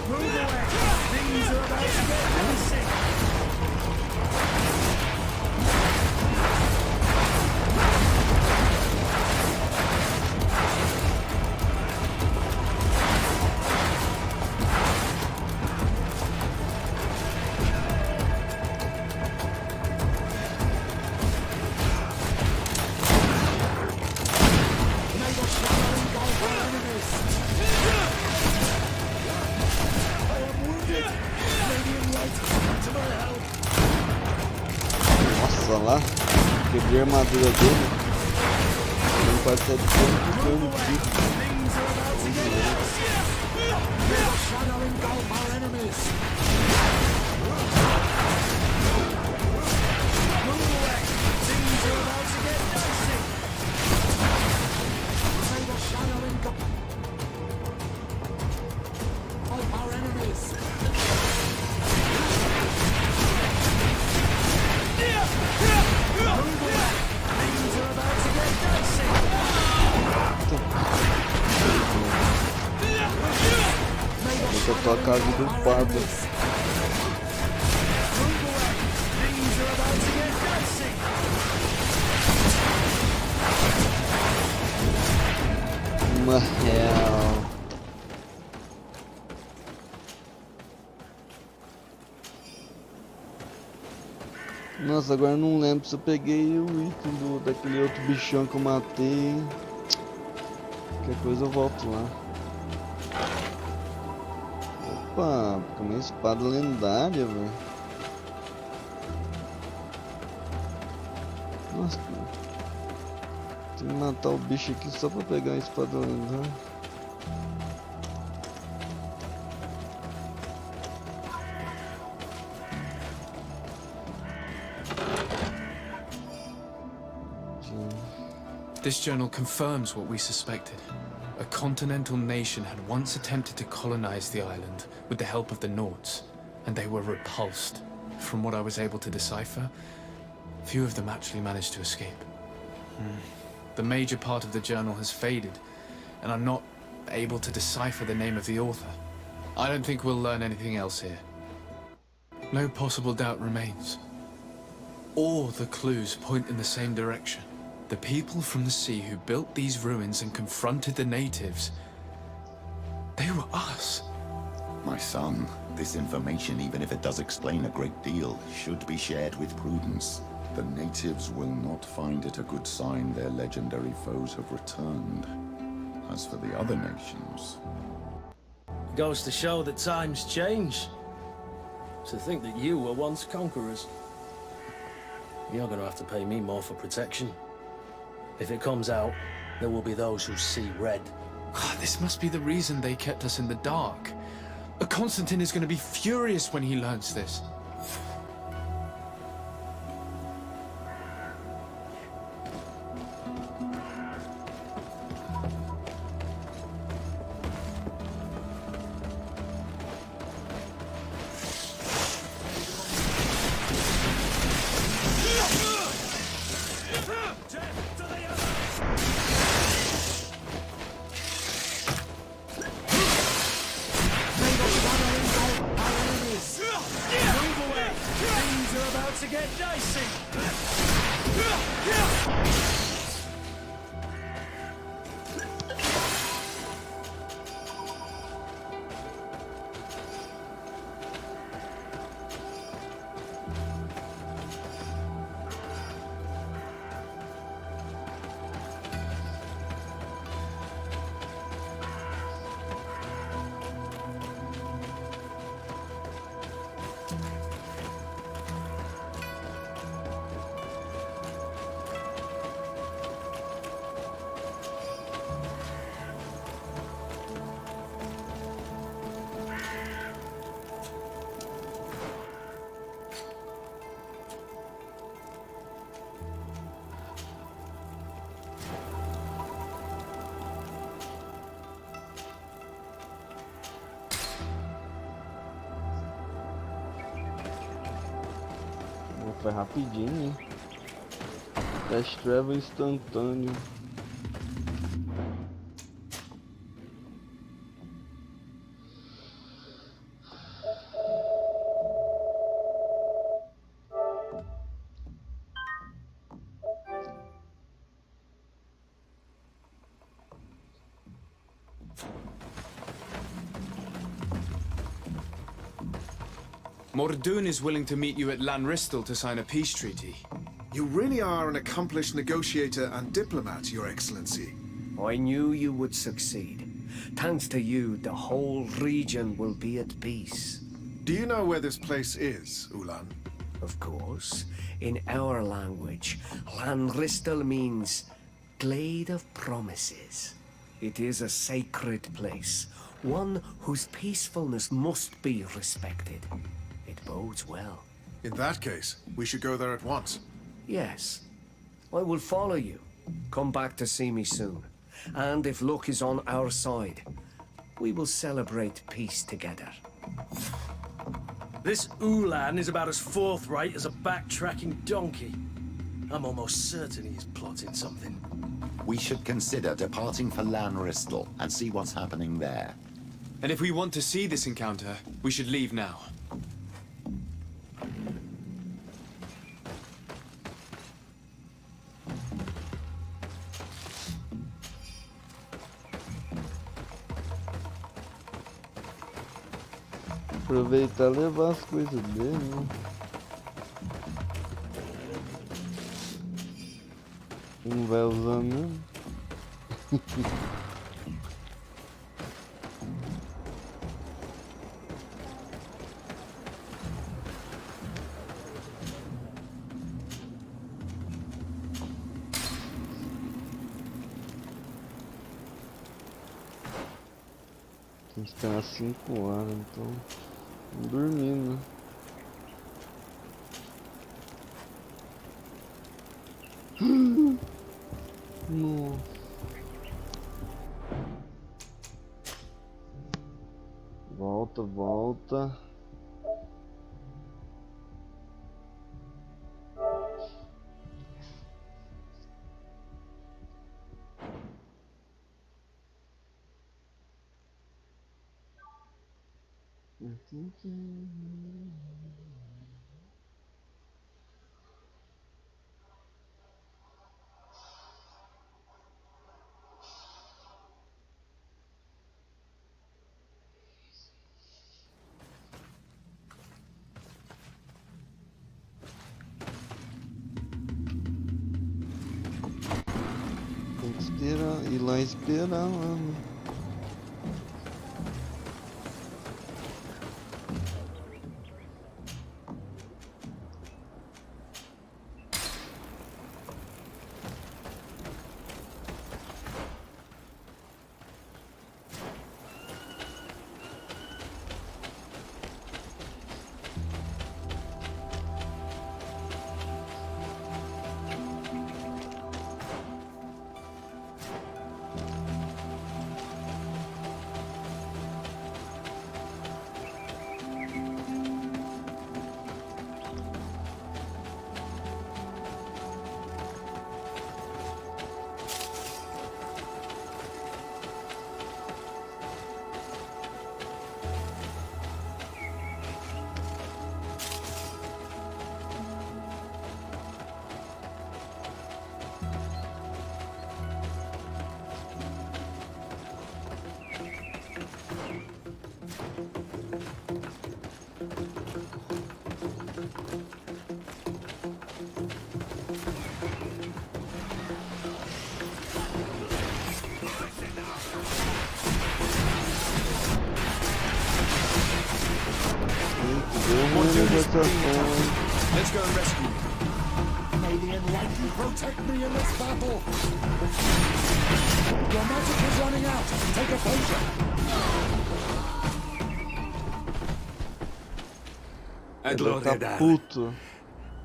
Move away. Things are about to get dicey. May the shadow engulf our enemies. I am wounded. May the enlightened come to my help. Nossa, lá. Quebrei a armadura dele. Ele quase tá de dano de dano de vida. Things are about to get dicey. May the shadow engulf our enemies. Move away. Things are about to get dicey. May the shadow engulf our enemies. Move away. Things are about to get dicey. May the Vou tocar a casa do Pablo. Move away. Things are about to get dicey. Uma real. Nossa, agora eu não lembro se eu peguei o item daquele outro bichão que eu matei. Qualquer coisa eu volto lá. Opa, com uma espada lendária, velho. Nossa, cara. Tem que matar o bicho aqui só pra pegar a espada lendária. This journal confirms what we suspected. A continental nation had once attempted to colonize the island with the help of the Nords, and they were repulsed. From what I was able to decipher, few of them actually managed to escape. The major part of the journal has faded, and I'm not able to decipher the name of the author. I don't think we'll learn anything else here. No possible doubt remains. All the clues point in the same direction. The people from the sea who built these ruins and confronted the natives, they were us. My son, this information, even if it does explain a great deal, should be shared with prudence. The natives will not find it a good sign their legendary foes have returned. As for the other nations... Goes to show that times change. To think that you were once conquerors. You're gonna have to pay me more for protection. If it comes out, there will be those who see red. This must be the reason they kept us in the dark. Constantine is going to be furious when he learns this. To get dicey. foi rapidinho, hein? Fast travel instantâneo. Mordoon is willing to meet you at Lanristel to sign a peace treaty. You really are an accomplished negotiator and diplomat, Your Excellency. I knew you would succeed. Thanks to you, the whole region will be at peace. Do you know where this place is, Ulan? Of course. In our language, Lanristel means Glade of Promises. It is a sacred place, one whose peacefulness must be respected. It bodes well. In that case, we should go there at once. Yes. I will follow you. Come back to see me soon. And if luck is on our side, we will celebrate peace together. This Ulan is about as forthright as a backtracking donkey. I'm almost certain he's plotting something. We should consider departing for Lanristel and see what's happening there. And if we want to see this encounter, we should leave now. Aproveitar e levar as coisas dele, né? Não vai usar mesmo. Tem que esperar 5 horas, então. Vamos dormir, né? Nossa. Volta, volta. Tem que esperar, ir lá e esperar lá, né? Let's go and rescue him. May the Enlightened protect me in this battle! Your magic is running out! Take a potion! Adloredar, Puto.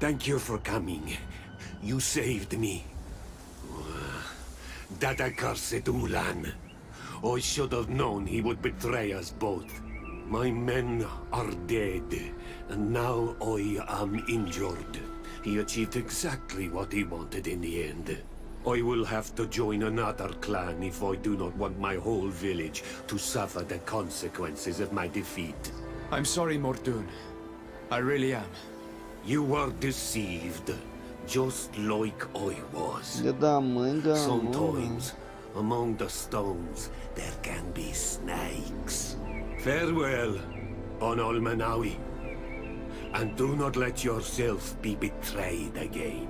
thank you for coming. You saved me. That accursed Ulan. I should have known he would betray us both. My men are dead, and now I am injured. He achieved exactly what he wanted in the end. I will have to join another clan if I do not want my whole village to suffer the consequences of my defeat. I'm sorry, Mordoon. I really am. You were deceived, just like I was. Filha da mãe da Sometimes, among the stones, there can be snakes. Farewell, on Almanawi. And do not let yourself be betrayed again.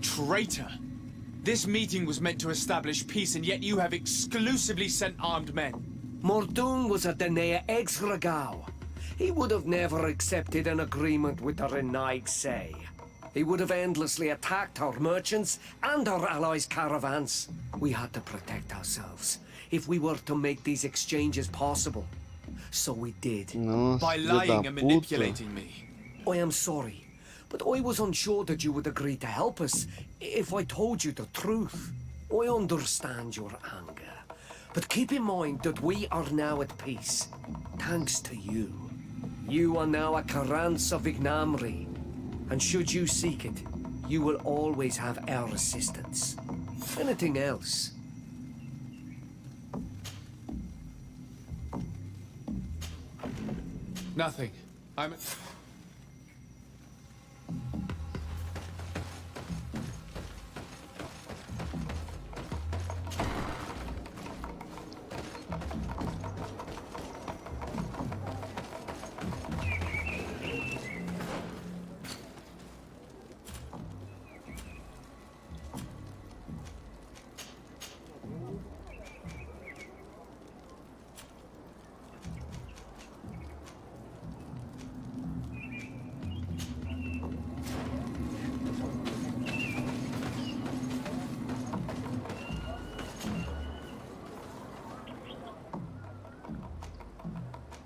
Traitor! This meeting was meant to establish peace, and yet you have exclusively sent armed men. Mordoon was a Denea ex-Regao. He would have never accepted an agreement with the Renaig Say. He would have endlessly attacked our merchants and our allies' caravans. We had to protect ourselves if we were to make these exchanges possible. So we did. Nossa, By filha lying da and puta. manipulating me. I am sorry, but I was unsure that you would agree to help us if I told you the truth. I understand your anger, but keep in mind that we are now at peace, thanks to you. You are now a Karans of Ignamri, and should you seek it, you will always have our assistance. Anything else? Nothing. I'm...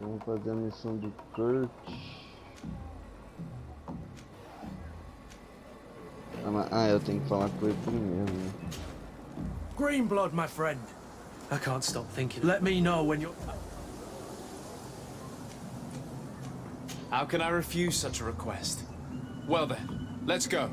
Vamos fazer a missão do Kurt. Eu tenho que falar com ele primeiro, né? Greenblood, my friend. I can't stop thinking. Let me know when you're... How can I refuse such a request? Well then, let's go.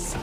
us.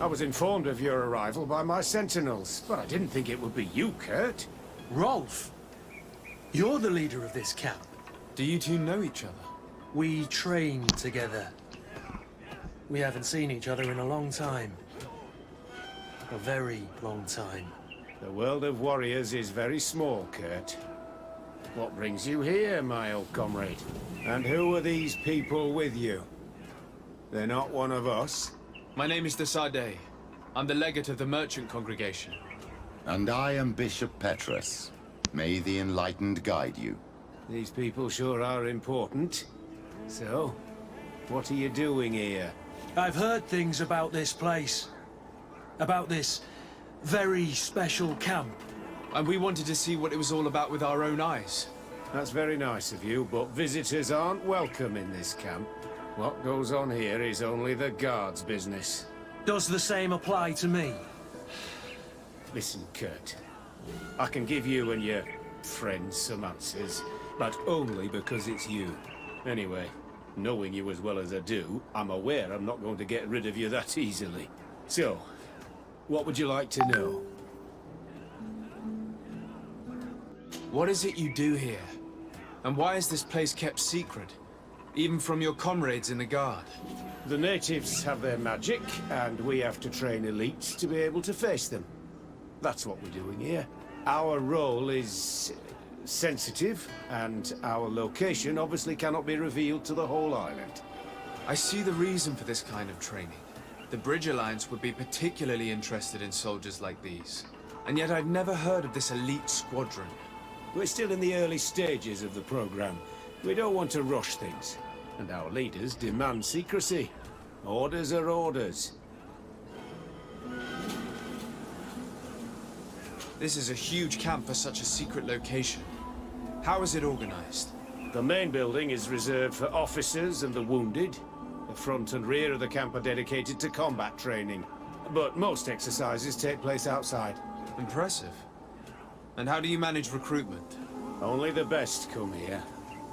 I was informed of your arrival by my sentinels, but I didn't think it would be you, Kurt. Rolf, you're the leader of this camp. Do you two know each other? We train together. We haven't seen each other in a long time. A very long time. The world of warriors is very small, Kurt. What brings you here, my old comrade? And who are these people with you? They're not one of us? My name is Desadeh. I'm the legate of the merchant congregation. And I am Bishop Petrus. May the enlightened guide you. These people sure are important. So, what are you doing here? I've heard things about this place. About this very special camp. And we wanted to see what it was all about with our own eyes. That's very nice of you, but visitors aren't welcome in this camp. What goes on here is only the guards' business. Does the same apply to me? Listen, Kurt. I can give you and your friends some answers, but only because it's you. Anyway, knowing you as well as I do, I'm aware I'm not going to get rid of you that easily. So, what would you like to know? What is it you do here? And why is this place kept secret? Even from your comrades in the guard? The natives have their magic, and we have to train elites to be able to face them. That's what we're doing here. Our role is sensitive, and our location obviously cannot be revealed to the whole island. I see the reason for this kind of training. The Bridge Alliance would be particularly interested in soldiers like these. And yet I've never heard of this elite squadron. We're still in the early stages of the program. We don't want to rush things, and our leaders demand secrecy. Orders are orders. This is a huge camp for such a secret location. How is it organized? The main building is reserved for officers and the wounded. The front and rear of the camp are dedicated to combat training. But most exercises take place outside. Impressive. And how do you manage recruitment? Only the best come here.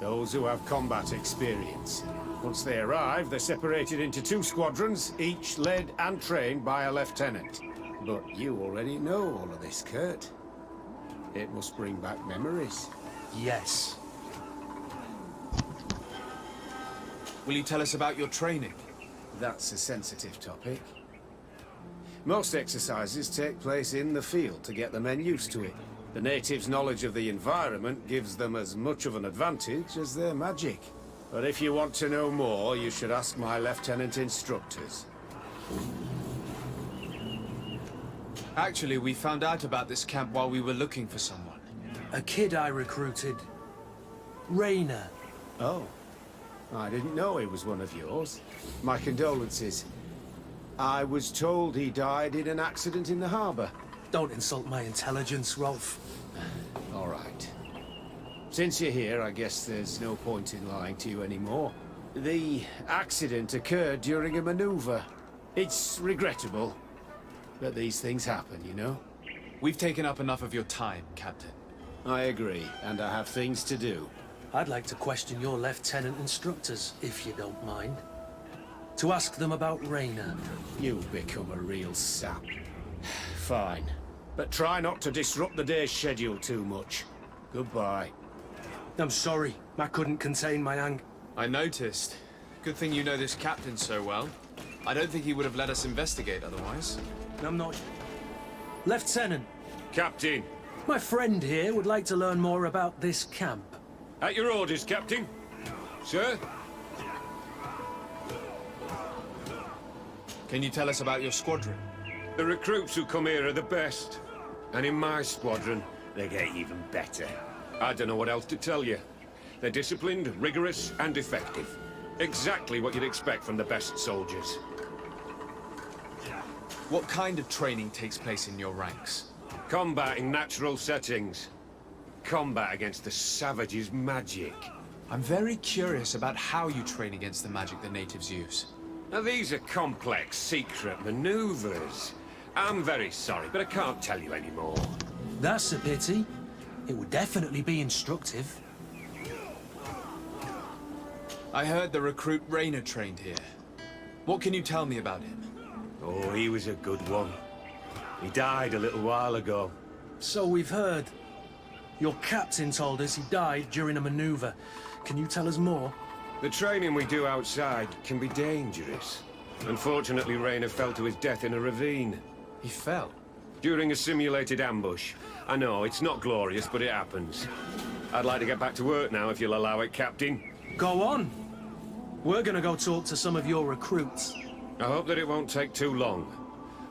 Those who have combat experience. Once they arrive, they're separated into 2 squadrons, each led and trained by a lieutenant. But you already know all of this, Kurt. It must bring back memories. Yes. Will you tell us about your training? That's a sensitive topic. Most exercises take place in the field to get the men used to it. The natives' knowledge of the environment gives them as much of an advantage as their magic. But if you want to know more, you should ask my lieutenant instructors. Actually, we found out about this camp while we were looking for someone. A kid I recruited. Rainer. Oh. I didn't know he was one of yours. My condolences. I was told he died in an accident in the harbor. Don't insult my intelligence, Rolf. All right. Since you're here, I guess there's no point in lying to you anymore. The accident occurred during a maneuver. It's regrettable, but these things happen, you know? We've taken up enough of your time, Captain. I agree, and I have things to do. I'd like to question your lieutenant instructors, if you don't mind. To ask them about Rainer. You've become a real sap. Fine. But try not to disrupt the day's schedule too much. Goodbye. I'm sorry. I couldn't contain my anger. I noticed. Good thing you know this captain so well. I don't think he would have let us investigate otherwise. I'm not... Lieutenant, Captain. my friend here would like to learn more about this camp. At your orders, Captain. Sir? Can you tell us about your squadron? The recruits who come here are the best. And in my squadron, they get even better. I don't know what else to tell you. They're disciplined, rigorous, and effective. Exactly what you'd expect from the best soldiers. What kind of training takes place in your ranks? Combat in natural settings. Combat against the savages' magic. I'm very curious about how you train against the magic the natives use. Now these are complex, secret maneuvers. I'm very sorry, but I can't tell you anymore. That's a pity. It would definitely be instructive. I heard the recruit Rainer trained here. What can you tell me about him? Oh, he was a good one. He died a little while ago. So we've heard. Your captain told us he died during a maneuver. Can you tell us more? The training we do outside can be dangerous. Unfortunately, Rainer fell to his death in a ravine. He fell? During a simulated ambush. I know, it's not glorious, but it happens. I'd like to get back to work now, if you'll allow it, Captain. Go on. We're gonna go talk to some of your recruits. I hope that it won't take too long.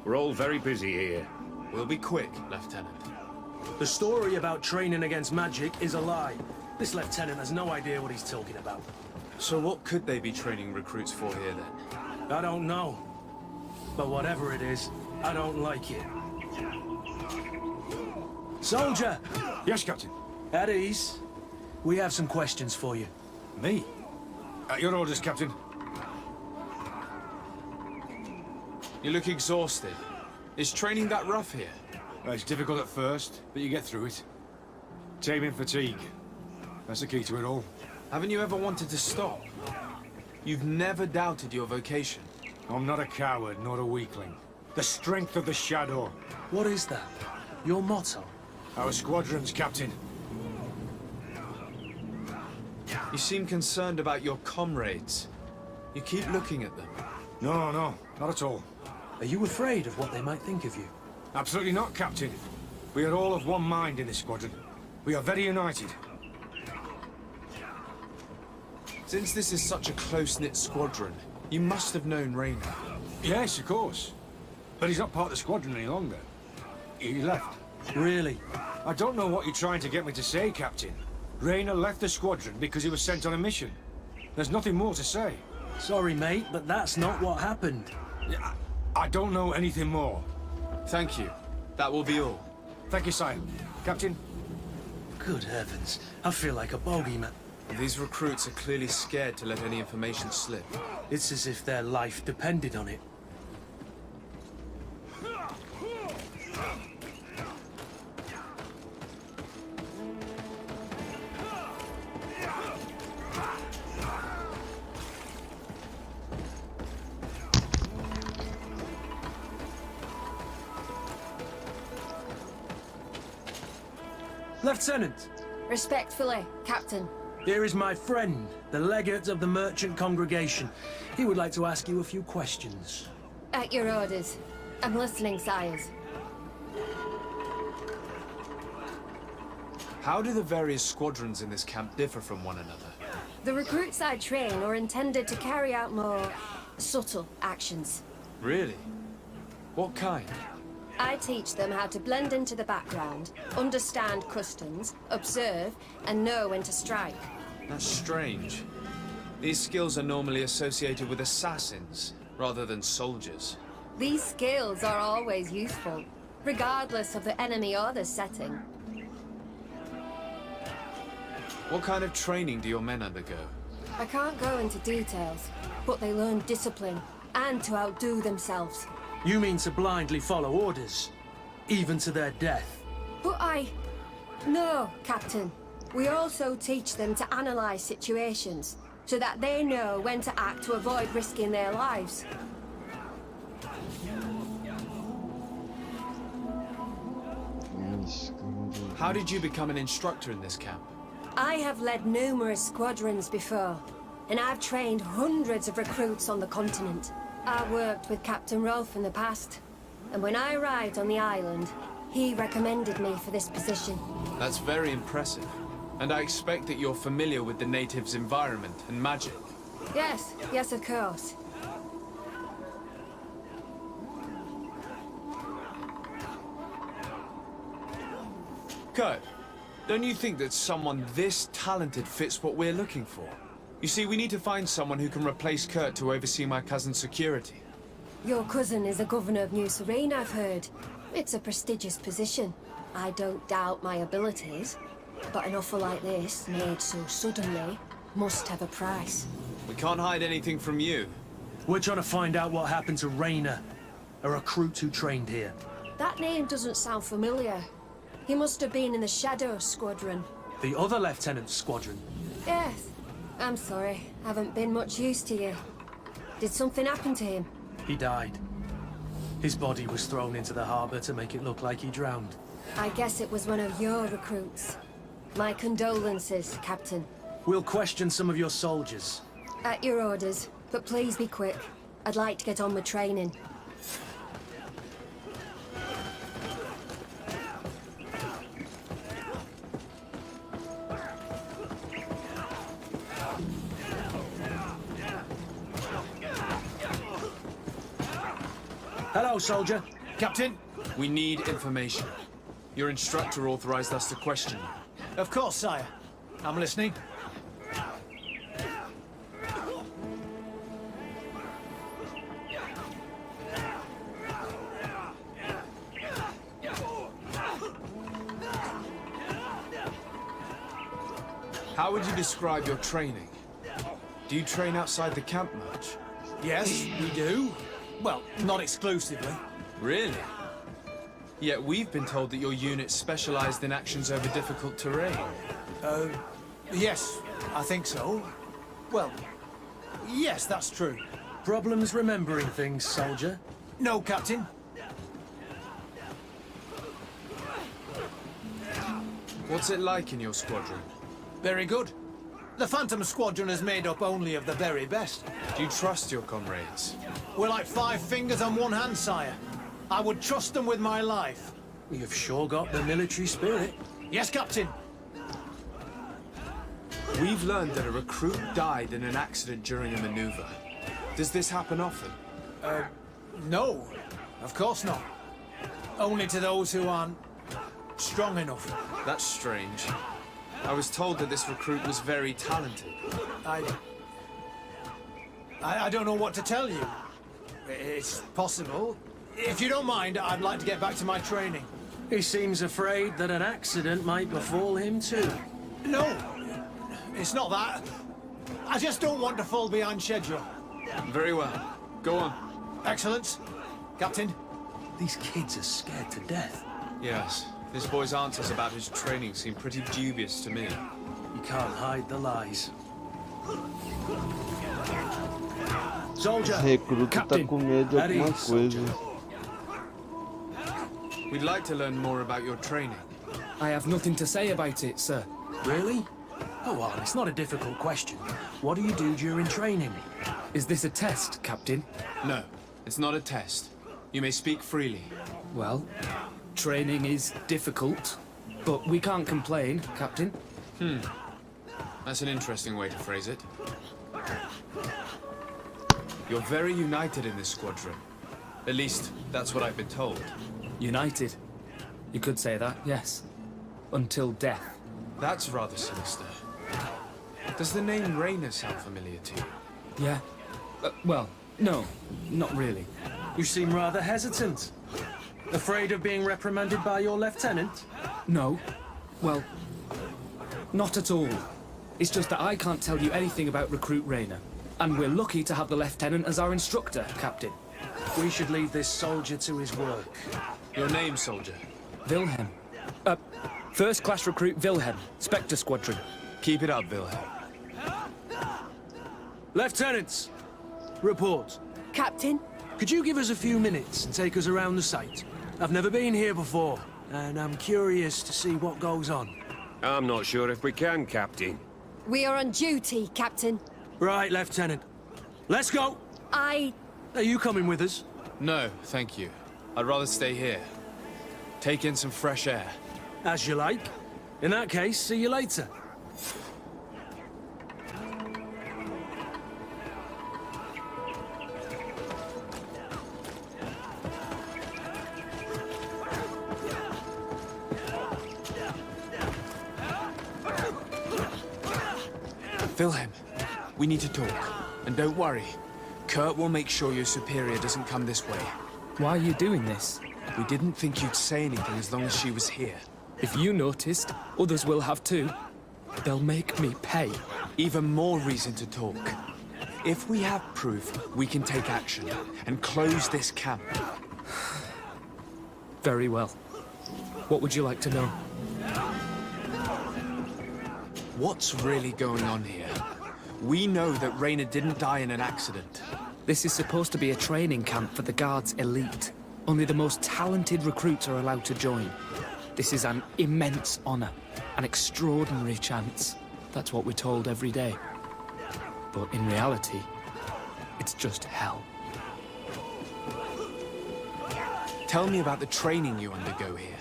We're all very busy here. We'll be quick, Lieutenant. The story about training against magic is a lie. This lieutenant has no idea what he's talking about. So what could they be training recruits for here, then? I don't know. But whatever it is, I don't like it. Soldier! Yes, Captain. At ease. We have some questions for you. Me? At your orders, Captain. You look exhausted. Is training that rough here? Well, it's difficult at first, but you get through it. Taming fatigue. That's the key to it all. Haven't you ever wanted to stop? You've never doubted your vocation. I'm not a coward, nor a weakling. The strength of the shadow. What is that? Your motto? Our squadrons, Captain. You seem concerned about your comrades. You keep looking at them. No, not at all. Are you afraid of what they might think of you? Absolutely not, Captain. We are all of one mind in this squadron. We are very united. Since this is such a close-knit squadron, you must have known Rainer. Yes, of course. But he's not part of the squadron any longer. He left. Really? I don't know what you're trying to get me to say, Captain. Rainer left the squadron because he was sent on a mission. There's nothing more to say. Sorry, mate, but that's not what happened. I don't know anything more. Thank you. That will be all. Thank you, sire. Captain? Good heavens. I feel like a bogeyman. These recruits are clearly scared to let any information slip. It's as if their life depended on it. Lieutenant! Respectfully, Captain. Here is my friend, the legate of the merchant congregation. He would like to ask you a few questions. At your orders. I'm listening, sires. How do the various squadrons in this camp differ from one another? The recruits I train are intended to carry out more subtle actions. Really? What kind? I teach them how to blend into the background, understand customs, observe, and know when to strike. That's strange. These skills are normally associated with assassins, rather than soldiers. These skills are always useful, regardless of the enemy or the setting. What kind of training do your men undergo? I can't go into details, but they learn discipline, and to outdo themselves. You mean to blindly follow orders, even to their death? But No, Captain. We also teach them to analyze situations, so that they know when to act to avoid risking their lives. How did you become an instructor in this camp? I have led numerous squadrons before, and I've trained hundreds of recruits on the continent. I worked with Captain Rolfe in the past, and when I arrived on the island, he recommended me for this position. That's very impressive. And I expect that you're familiar with the natives' environment and magic. Yes, yes, of course. Kurt, don't you think that someone this talented fits what we're looking for? You see, we need to find someone who can replace Kurt to oversee my cousin's security. Your cousin is the governor of New Serene, I've heard. It's a prestigious position. I don't doubt my abilities, but an offer like this, made so suddenly, must have a price. We can't hide anything from you. We're trying to find out what happened to Rayner, a recruit who trained here. That name doesn't sound familiar. He must have been in the Shadow Squadron. The other lieutenant's squadron. Yes. I'm sorry. Haven't been much use to you. Did something happen to him? He died. His body was thrown into the harbor to make it look like he drowned. I guess it was one of your recruits. My condolences, Captain. We'll question some of your soldiers. At your orders, but please be quick. I'd like to get on with training. Hello, soldier. Captain, we need information. Your instructor authorized us to question you. Of course, sire. I'm listening. How would you describe your training? Do you train outside the camp much? Yes, we do. Well, not exclusively. Really? Yet we've been told that your unit specialized in actions over difficult terrain. Yes, I think so. Well, yes, that's true. Problems remembering things, soldier? No, Captain. What's it like in your squadron? Very good. The Phantom Squadron is made up only of the very best. Do you trust your comrades? We're like 5 fingers on one hand, sire. I would trust them with my life. You've sure got the military spirit. Yes, Captain. We've learned that a recruit died in an accident during a maneuver. Does this happen often? No. Of course not. Only to those who aren't strong enough. That's strange. I was told that this recruit was very talented. I don't know what to tell you. It's possible. If you don't mind, I'd like to get back to my training. He seems afraid that an accident might befall him too. No, it's not that. I just don't want to fall behind schedule. Very well. Go on. Excellence. Captain. These kids are scared to death. Yes. This boy's answers about his training seem pretty dubious to me. You can't hide the lies. Soldier. Recruta tá Captain. com medo de At alguma ease, coisa. We'd like to learn more about your training. I have nothing to say about it, sir. Really? Go on, it's not a difficult question. What do you do during training? Is this a test, Captain? No, it's not a test. You may speak freely. Well, training is difficult, but we can't complain, Captain. That's an interesting way to phrase it. You're very united in this squadron. At least, that's what I've been told. United. You could say that, yes. Until death. That's rather sinister. Does the name Rayner sound familiar to you? Yeah. Well, no, not really. You seem rather hesitant. Afraid of being reprimanded by your lieutenant? No. Well, not at all. It's just that I can't tell you anything about Recruit Rayner. And we're lucky to have the Lieutenant as our instructor, Captain. We should leave this soldier to his work. Your name, soldier? Wilhelm. First class recruit Wilhelm, Spectre Squadron. Keep it up, Wilhelm. Lieutenants, report. Captain? Could you give us a few minutes and take us around the site? I've never been here before, and I'm curious to see what goes on. I'm not sure if we can, Captain. We are on duty, Captain. Right, Lieutenant. Let's go! I... Are you coming with us? No, thank you. I'd rather stay here. Take in some fresh air. As you like. In that case, see you later. Wilhelm, we need to talk. And don't worry, Kurt will make sure your superior doesn't come this way. Why are you doing this? We didn't think you'd say anything as long as she was here. If you noticed, others will have too. They'll make me pay. Even more reason to talk. If we have proof, we can take action and close this camp. Very well. What would you like to know? What's really going on here? We know that Rainer didn't die in an accident. This is supposed to be a training camp for the Guard's elite. Only the most talented recruits are allowed to join. This is an immense honor, an extraordinary chance. That's what we're told every day. But in reality, it's just hell. Tell me about the training you undergo here.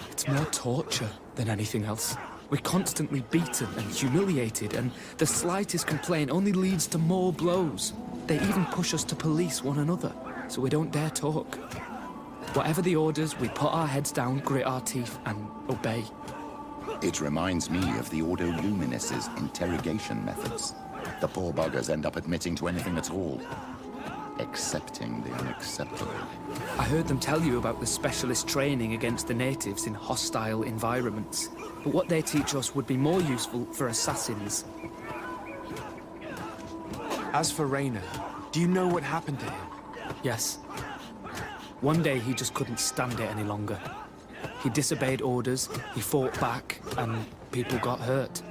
It's more torture than anything else. We're constantly beaten and humiliated, and the slightest complaint only leads to more blows. They even push us to police one another, so we don't dare talk. Whatever the orders, we put our heads down, grit our teeth, and obey. It reminds me of the Ordo Luminis' interrogation methods. The poor buggers end up admitting to anything at all. Accepting the unacceptable. I heard them tell you about the specialist training against the natives in hostile environments. But what they teach us would be more useful for assassins. As for Rainer, do you know what happened to him? Yes. One day he just couldn't stand it any longer. He disobeyed orders, he fought back, and people got hurt.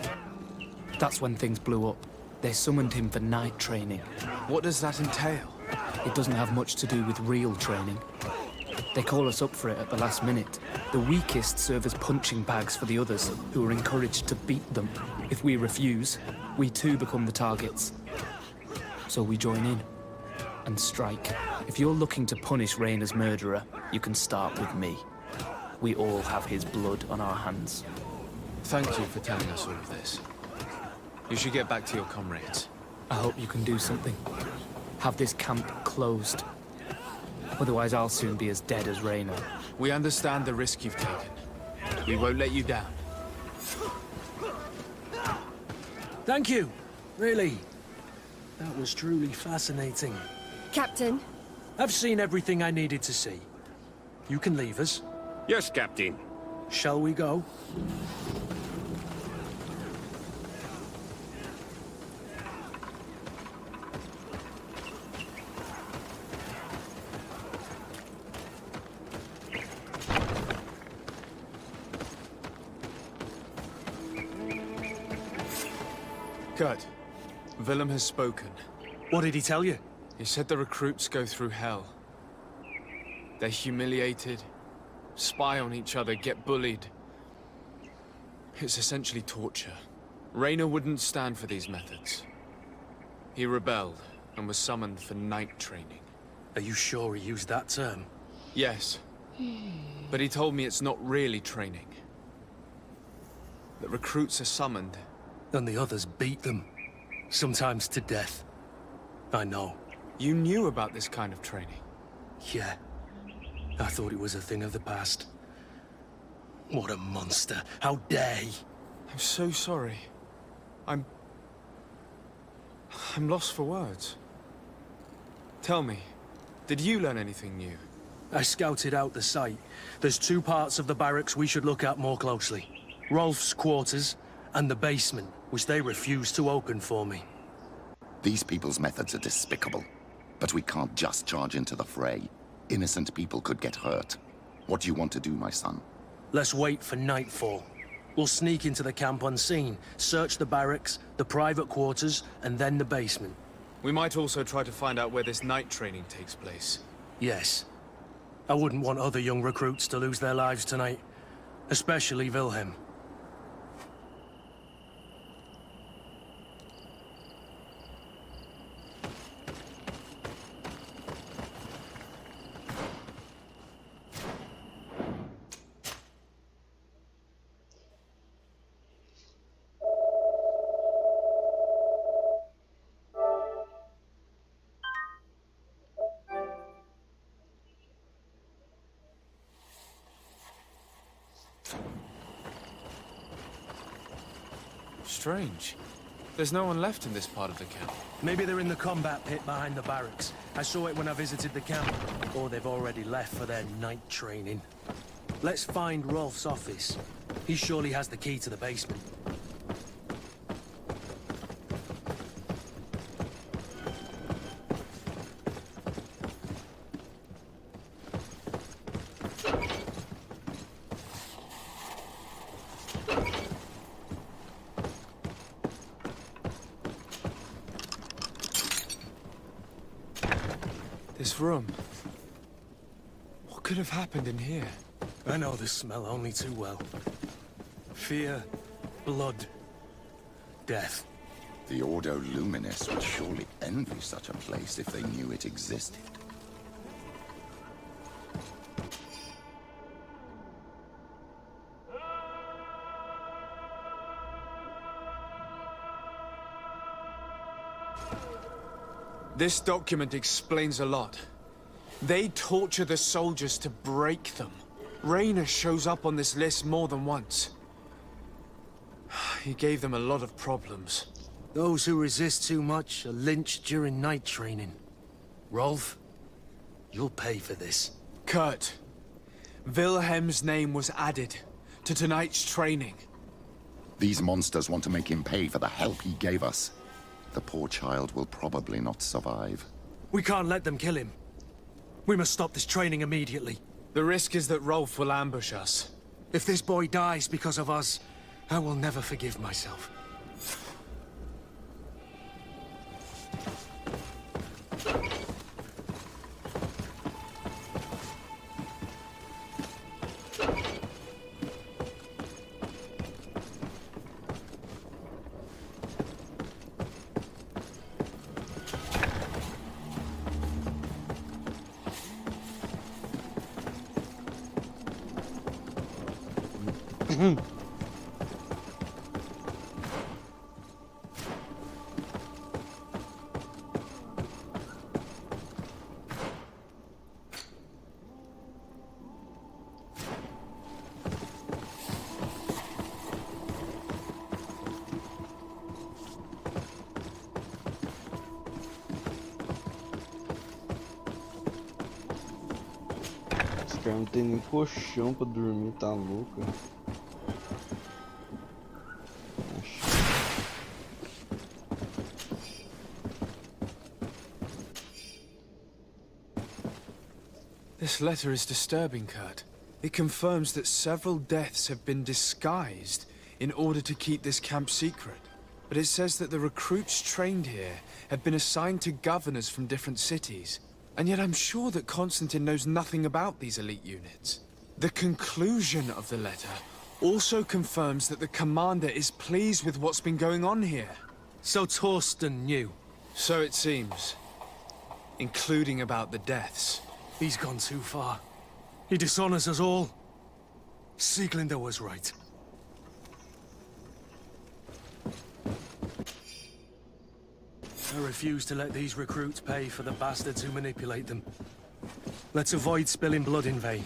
That's when things blew up. They summoned him for night training. What does that entail? It doesn't have much to do with real training. They call us up for it at the last minute. The weakest serve as punching bags for the others, who are encouraged to beat them. If we refuse, we too become the targets. So we join in and strike. If you're looking to punish Rainer's murderer, you can start with me. We all have his blood on our hands. Thank you for telling us all of this. You should get back to your comrades. I hope you can do something. Have this camp closed. Otherwise, I'll soon be as dead as Rainer. We understand the risk you've taken. We won't let you down. Thank you. Really. That was truly fascinating. Captain? I've seen everything I needed to see. You can leave us. Yes, Captain. Shall we go? Kurt, Willem has spoken. What did he tell you? He said the recruits go through hell. They're humiliated, spy on each other, get bullied. It's essentially torture. Rainer wouldn't stand for these methods. He rebelled and was summoned for night training. Are you sure he used that term? Yes, but he told me it's not really training. That recruits are summoned. And the others beat them. Sometimes to death. I know. You knew about this kind of training? Yeah. I thought it was a thing of the past. What a monster. How dare he? I'm so sorry. I'm lost for words. Tell me, did you learn anything new? I scouted out the site. There's two parts of the barracks we should look at more closely. Rolf's quarters and the basement, which they refused to open for me. These people's methods are despicable. But we can't just charge into the fray. Innocent people could get hurt. What do you want to do, my son? Let's wait for nightfall. We'll sneak into the camp unseen, search the barracks, the private quarters, and then the basement. We might also try to find out where this night training takes place. Yes. I wouldn't want other young recruits to lose their lives tonight. Especially Wilhelm. strange. There's no one left in this part of the camp. Maybe they're in the combat pit behind the barracks. I saw it when I visited the camp. Or they've already left for their night training. Let's find Rolf's office. He surely has the key to the basement. This room. What could have happened in here? I know this smell only too well. Fear, blood, death. The Ordo Luminis would surely envy such a place if they knew it existed. This document explains a lot. They torture the soldiers to break them. Rayner shows up on this list more than once. He gave them a lot of problems. Those who resist too much are lynched during night training. Rolf, you'll pay for this. Kurt, Wilhelm's name was added to tonight's training. These monsters want to make him pay for the help he gave us. The poor child will probably not survive. We can't let them kill him. We must stop this training immediately. The risk is that Rolf will ambush us. If this boy dies because of us, I will never forgive myself. Esse cara não tem nem colchão pra dormir, tá louco? This letter is disturbing, Kurt. It confirms that several deaths have been disguised in order to keep this camp secret. But it says that the recruits trained here have been assigned to governors from different cities. And yet I'm sure that Constantine knows nothing about these elite units. The conclusion of the letter also confirms that the commander is pleased with what's been going on here. So Torsten knew. So it seems. Including about the deaths. He's gone too far. He dishonors us all. Sieglinder was right. I refuse to let these recruits pay for the bastards who manipulate them. Let's avoid spilling blood in vain.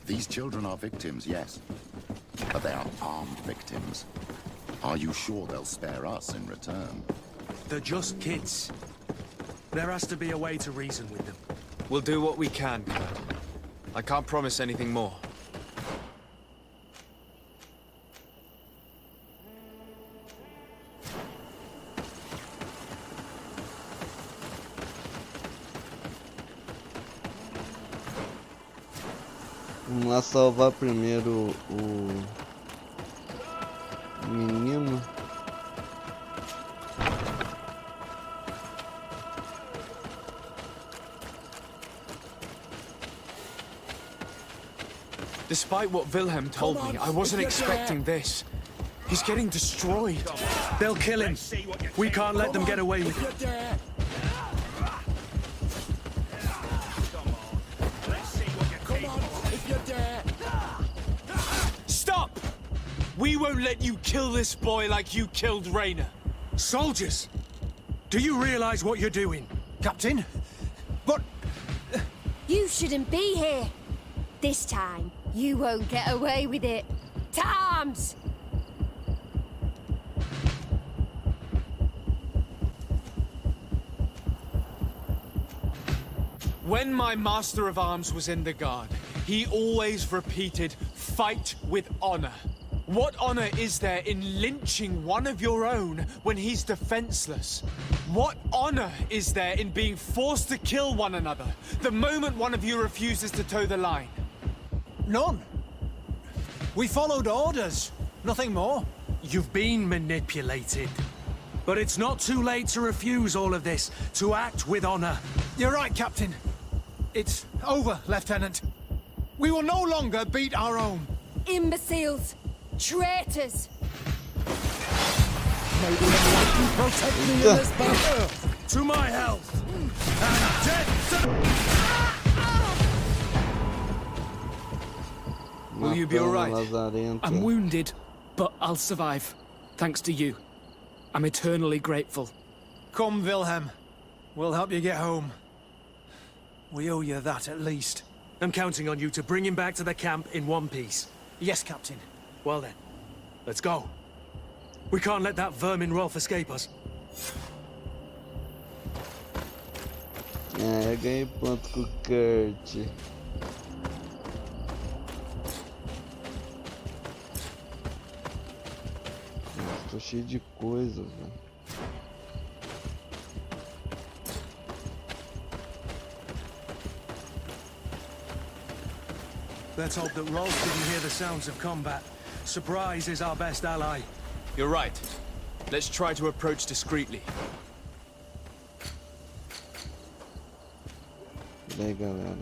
These children are victims, yes. But they are armed victims. Are you sure they'll spare us in return? They're just kids. There has to be a way to reason with them. We'll do what we can, Kurt. I can't promise anything more. Vamos lá salvar primeiro o menino. Despite what Wilhelm told me, I wasn't expecting this. He's getting destroyed. They'll kill him. We can't let them get away with it. Stop! We won't let you kill this boy like you killed Rayner. Soldiers! Do you realize what you're doing? Captain? What? You shouldn't be here. This time, you won't get away with it. Times! When my Master of Arms was in the Guard, he always repeated, fight with honor. What honor is there in lynching one of your own when he's defenseless? What honor is there in being forced to kill one another the moment one of you refuses to toe the line? None. We followed orders. Nothing more. You've been manipulated. But it's not too late to refuse all of this, to act with honor. You're right, Captain. It's over, Lieutenant. We will no longer beat our own. Imbeciles! Traitors! May the Almighty protect me in this battle. To my health! And death to... Will you be alright? I'm wounded, but I'll survive. Thanks to you. I'm eternally grateful. Come, Wilhelm. We'll help you get home. We owe you that, at least. I'm counting on you to bring him back to the camp in one piece. Yes, Captain. Well then, let's go. We can't let that vermin Rolf escape us. Eu ganhei ponto com o Kurt. Nossa, tô cheio de coisa, velho. Let's hope that Rolf didn't hear the sounds of combat. Surprise is our best ally. You're right. Let's try to approach discreetly. Bem, galera.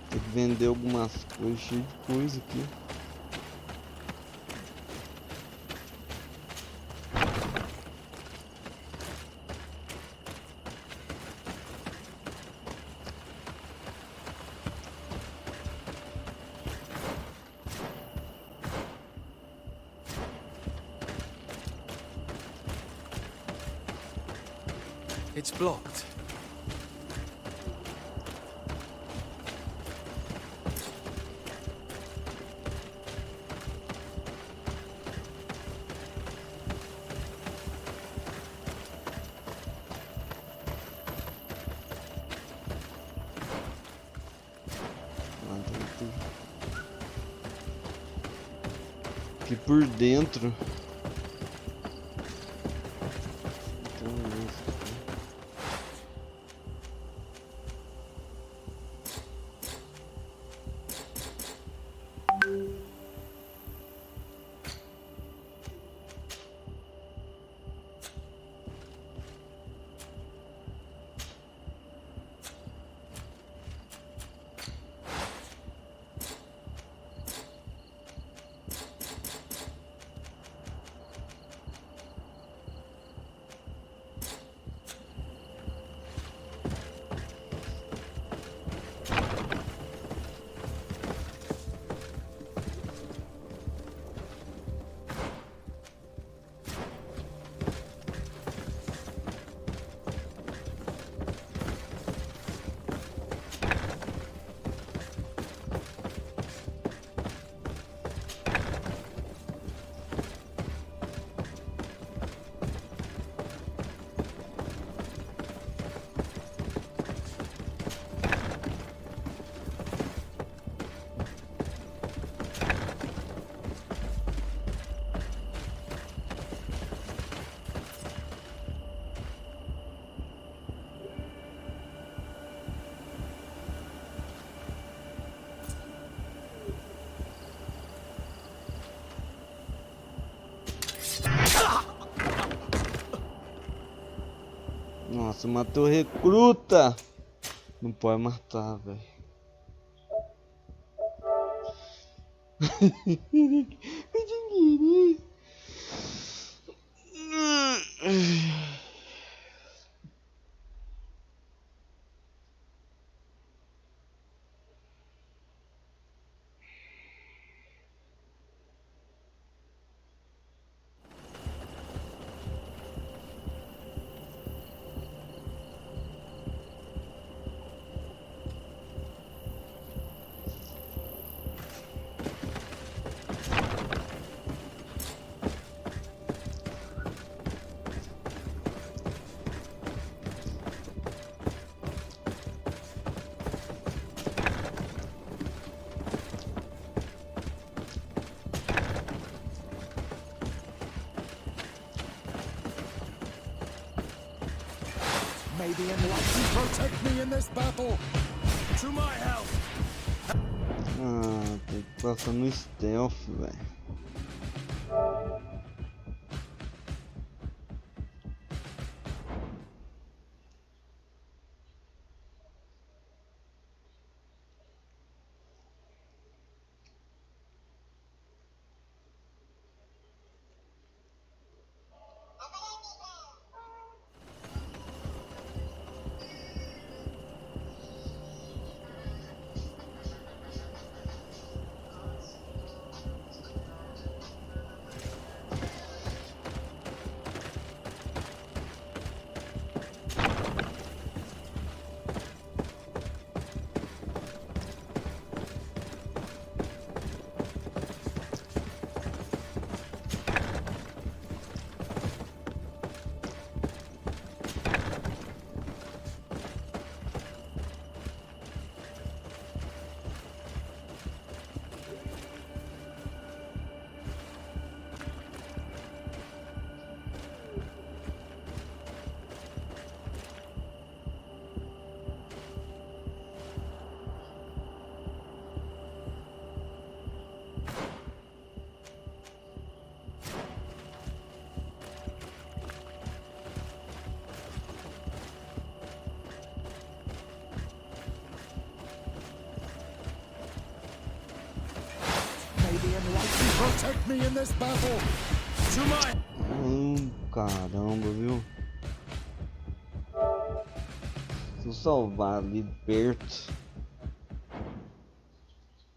Tem que vender algumas coisas, cheio de coisa aqui. It's blocked. Aqui por dentro. Então, isso aqui. Você matou recruta! Não pode matar, velho. May the Enlightened protect me in this battle. To my help. Ah, tem que passar no stealth, velho. May the Enlightened protect me in this battle. To my... Caramba, viu? Se eu salvar ali perto.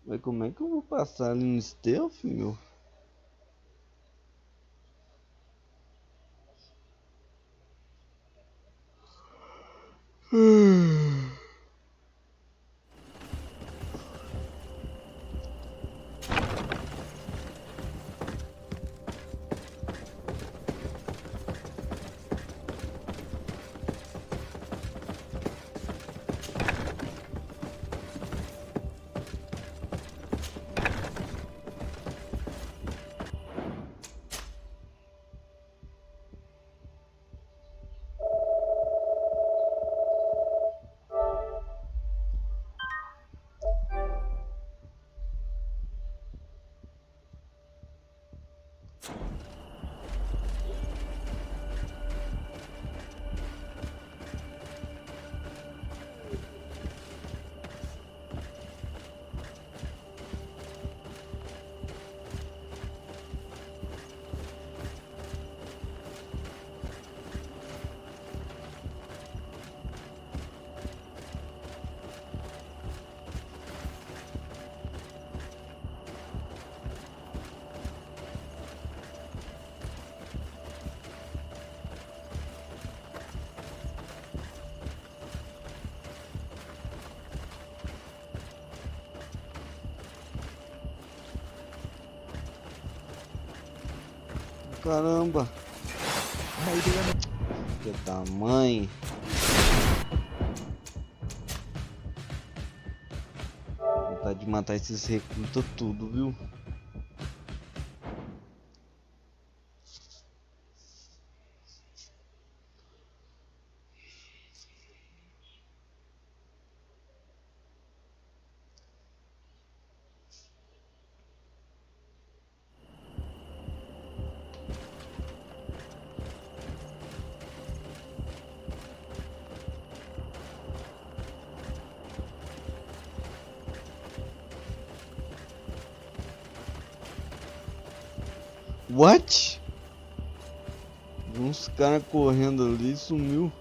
Mas como é que eu vou passar ali no stealth, meu? Caramba! Que tamanho! Vontade de matar esses recrutas tudo, viu? What? Uns caras correndo ali e sumiu.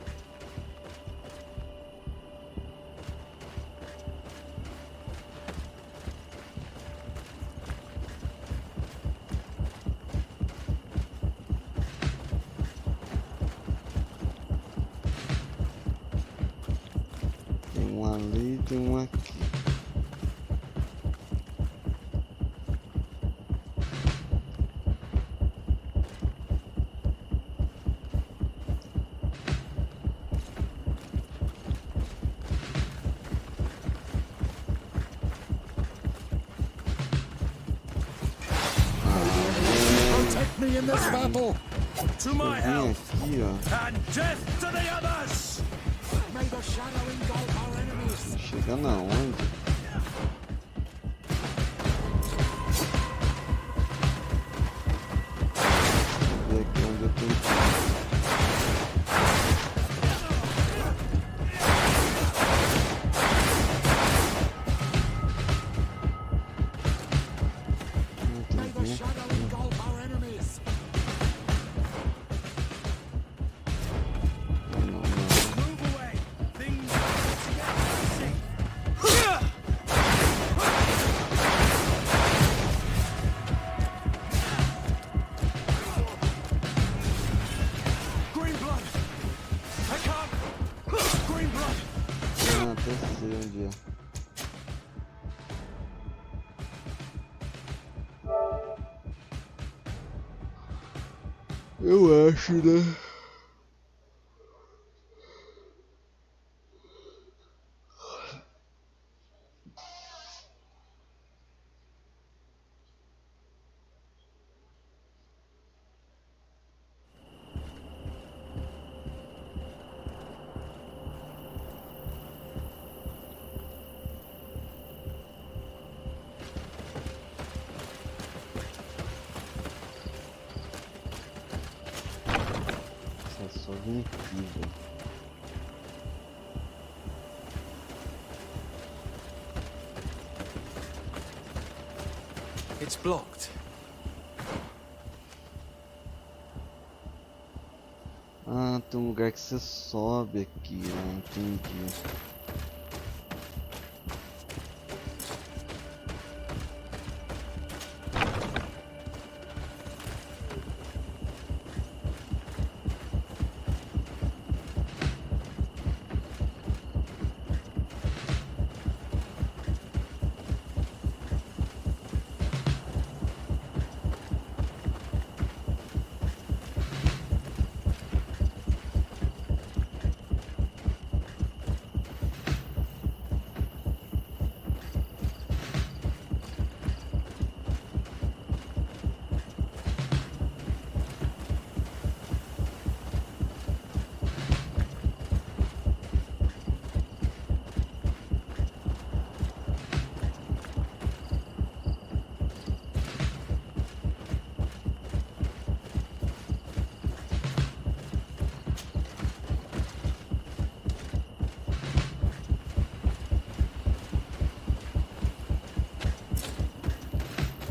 Tem um ali e tem um aqui. Protect me in this battle. To my Vem help. aqui, ó. And death to the others! May the shadow engulf our enemies! Chega na onde? Ver aqui onde eu tenho que ir. May the shadow engulf our enemies! Move away! Things are getting dicey. Green blood! I can't! Green blood! Ah, até sei onde é. Eu acho, né? É só vir aqui, velho. It's blocked. Ah, tem um lugar que você sobe aqui, né? Entendi.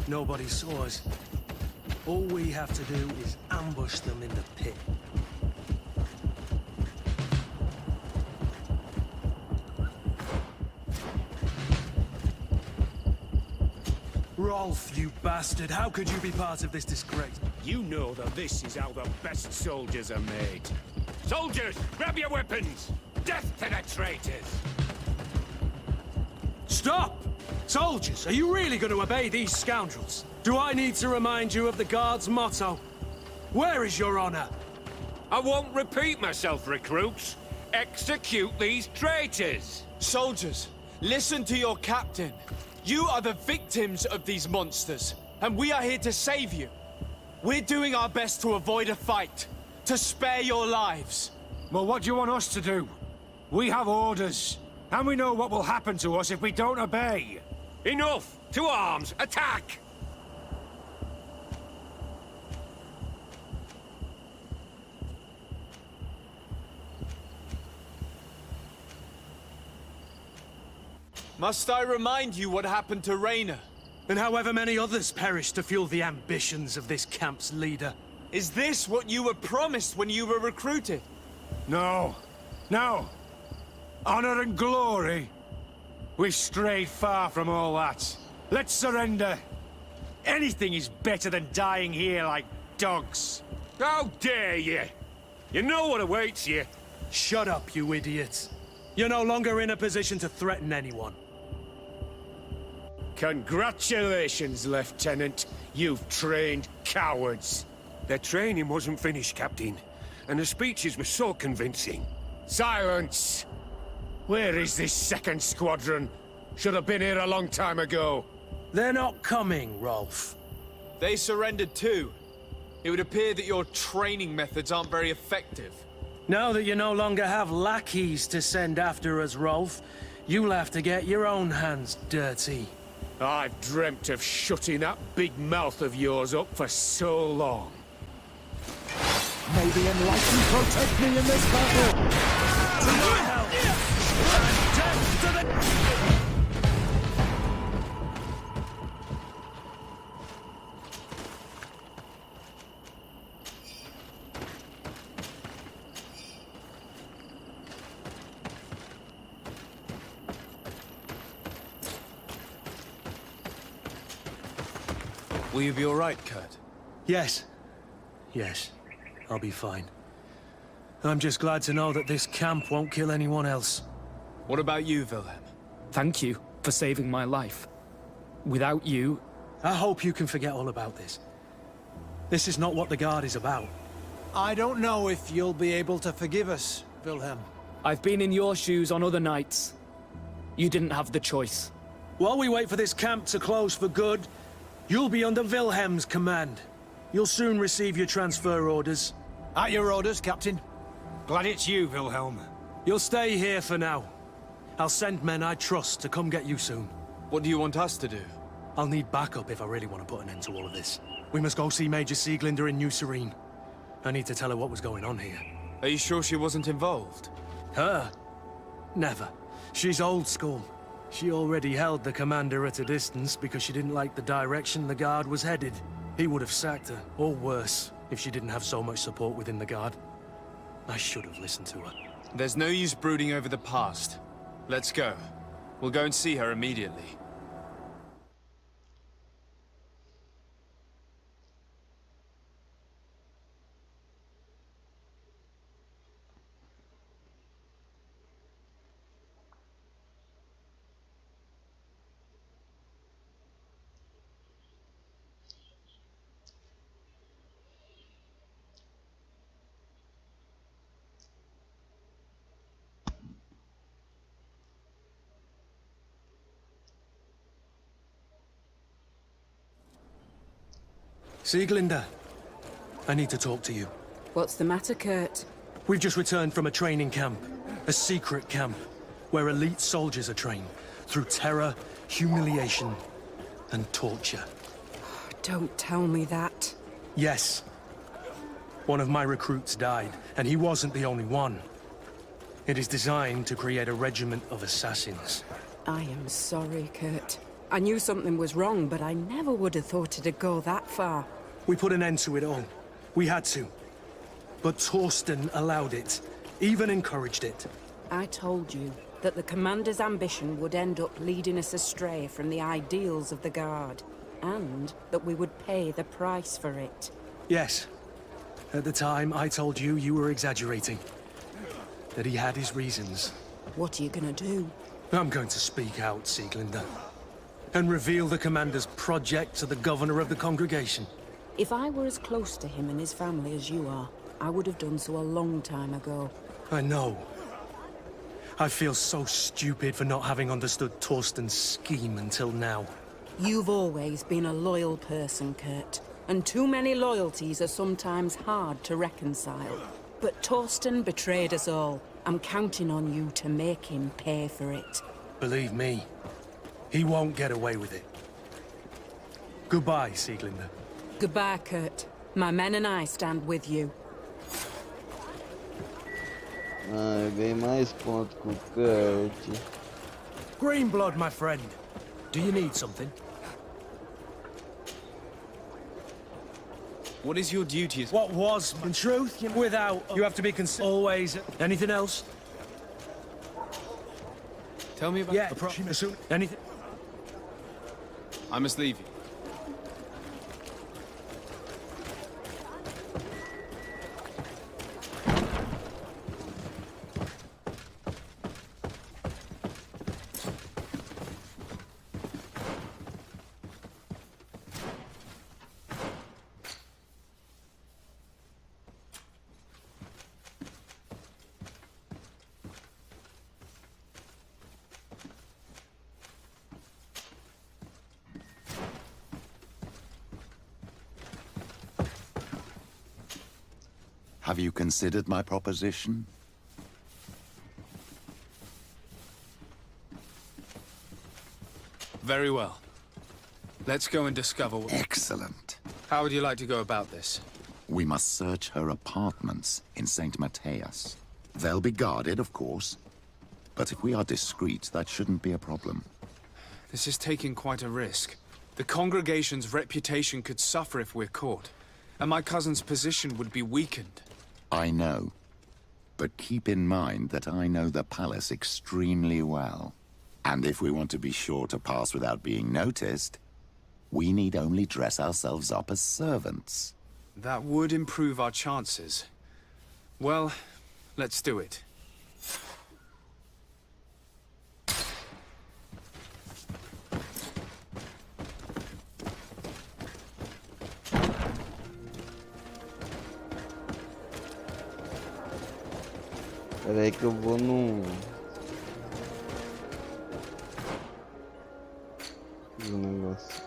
Nobody saw us. All we have to do is ambush them in the pit. Rolf, you bastard! How could you be part of this disgrace? You know that this is how the best soldiers are made. Soldiers, grab your weapons! Death to the traitors! Stop! Soldiers, are you really going to obey these scoundrels? Do I need to remind you of the Guard's motto? Where is your honor? I won't repeat myself, recruits. Execute these traitors! Soldiers, listen to your captain. You are the victims of these monsters, and we are here to save you. We're doing our best to avoid a fight, to spare your lives. Well, what do you want us to do? We have orders, and we know what will happen to us if we don't obey. Enough! To arms! Attack! Must I remind you what happened to Raina? And however many others perished to fuel the ambitions of this camp's leader. Is this what you were promised when you were recruited? No. No. Honor and glory. We've strayed far from all that. Let's surrender. Anything is better than dying here like dogs. How dare you? You know what awaits you. Shut up, you idiots. You're no longer in a position to threaten anyone. Congratulations, Lieutenant. You've trained cowards. Their training wasn't finished, Captain. And the speeches were so convincing. Silence! Where is this second squadron? Should have been here a long time ago. They're not coming, Rolf. They surrendered too. It would appear that your training methods aren't very effective. Now that you no longer have lackeys to send after us, Rolf, you'll have to get your own hands dirty. I've dreamt of shutting that big mouth of yours up for so long. May the Enlightened protect me in this battle! To my help! And death to the... Will you be all right, Kurt? Yes. Yes. I'll be fine. I'm just glad to know that this camp won't kill anyone else. What about you, Wilhelm? Thank you for saving my life. Without you... I hope you can forget all about this. This is not what the Guard is about. I don't know if you'll be able to forgive us, Wilhelm. I've been in your shoes on other nights. You didn't have the choice. While we wait for this camp to close for good, you'll be under Wilhelm's command. You'll soon receive your transfer orders. At your orders, Captain. Glad it's you, Wilhelm. You'll stay here for now. I'll send men I trust to come get you soon. What do you want us to do? I'll need backup if I really want to put an end to all of this. We must go see Major Sieglinder in New Serene. I need to tell her what was going on here. Are you sure she wasn't involved? Her? Never. She's old school. She already held the commander at a distance because she didn't like the direction the Guard was headed. He would have sacked her, or worse, if she didn't have so much support within the Guard. I should have listened to her. There's no use brooding over the past. Let's go. We'll go and see her immediately. Sieglinder, I need to talk to you. What's the matter, Kurt? We've just returned from a training camp. A secret camp, where elite soldiers are trained. Through terror, humiliation, and torture. Don't tell me that. Yes. One of my recruits died, and he wasn't the only one. It is designed to create a regiment of assassins. I am sorry, Kurt. I knew something was wrong, but I never would have thought it'd go that far. We put an end to it all. We had to. But Torsten allowed it, even encouraged it. I told you that the Commander's ambition would end up leading us astray from the ideals of the Guard, and that we would pay the price for it. Yes. At the time, I told you you were exaggerating. That he had his reasons. What are you gonna do? I'm going to speak out, Sieglinder. And reveal the Commander's project to the Governor of the Congregation. If I were as close to him and his family as you are, I would have done so a long time ago. I know. I feel so stupid for not having understood Torsten's scheme until now. You've always been a loyal person, Kurt. And too many loyalties are sometimes hard to reconcile. But Torsten betrayed us all. I'm counting on you to make him pay for it. Believe me, he won't get away with it. Goodbye, Sieglinder. Goodbye, Kurt. My men and I stand with you. Ah, eu ganhei mais ponto com o Kurt. Greenblood, my friend. Do you need something? What is your duty as... What was, in truth, without, you have to be always. Anything else? Tell me about... Yeah, anything? I must leave you. Have you considered my proposition? Very well. Let's go and discover what... Excellent. How would you like to go about this? We must search her apartments in St. Matthias. They'll be guarded, of course. But if we are discreet, that shouldn't be a problem. This is taking quite a risk. The congregation's reputation could suffer if we're caught, and my cousin's position would be weakened. I know. But keep in mind that I know the palace extremely well. And if we want to be sure to pass without being noticed, we need only dress ourselves up as servants. That would improve our chances. Well, let's do it. Espera aí que eu vou no... Fiz um negócio.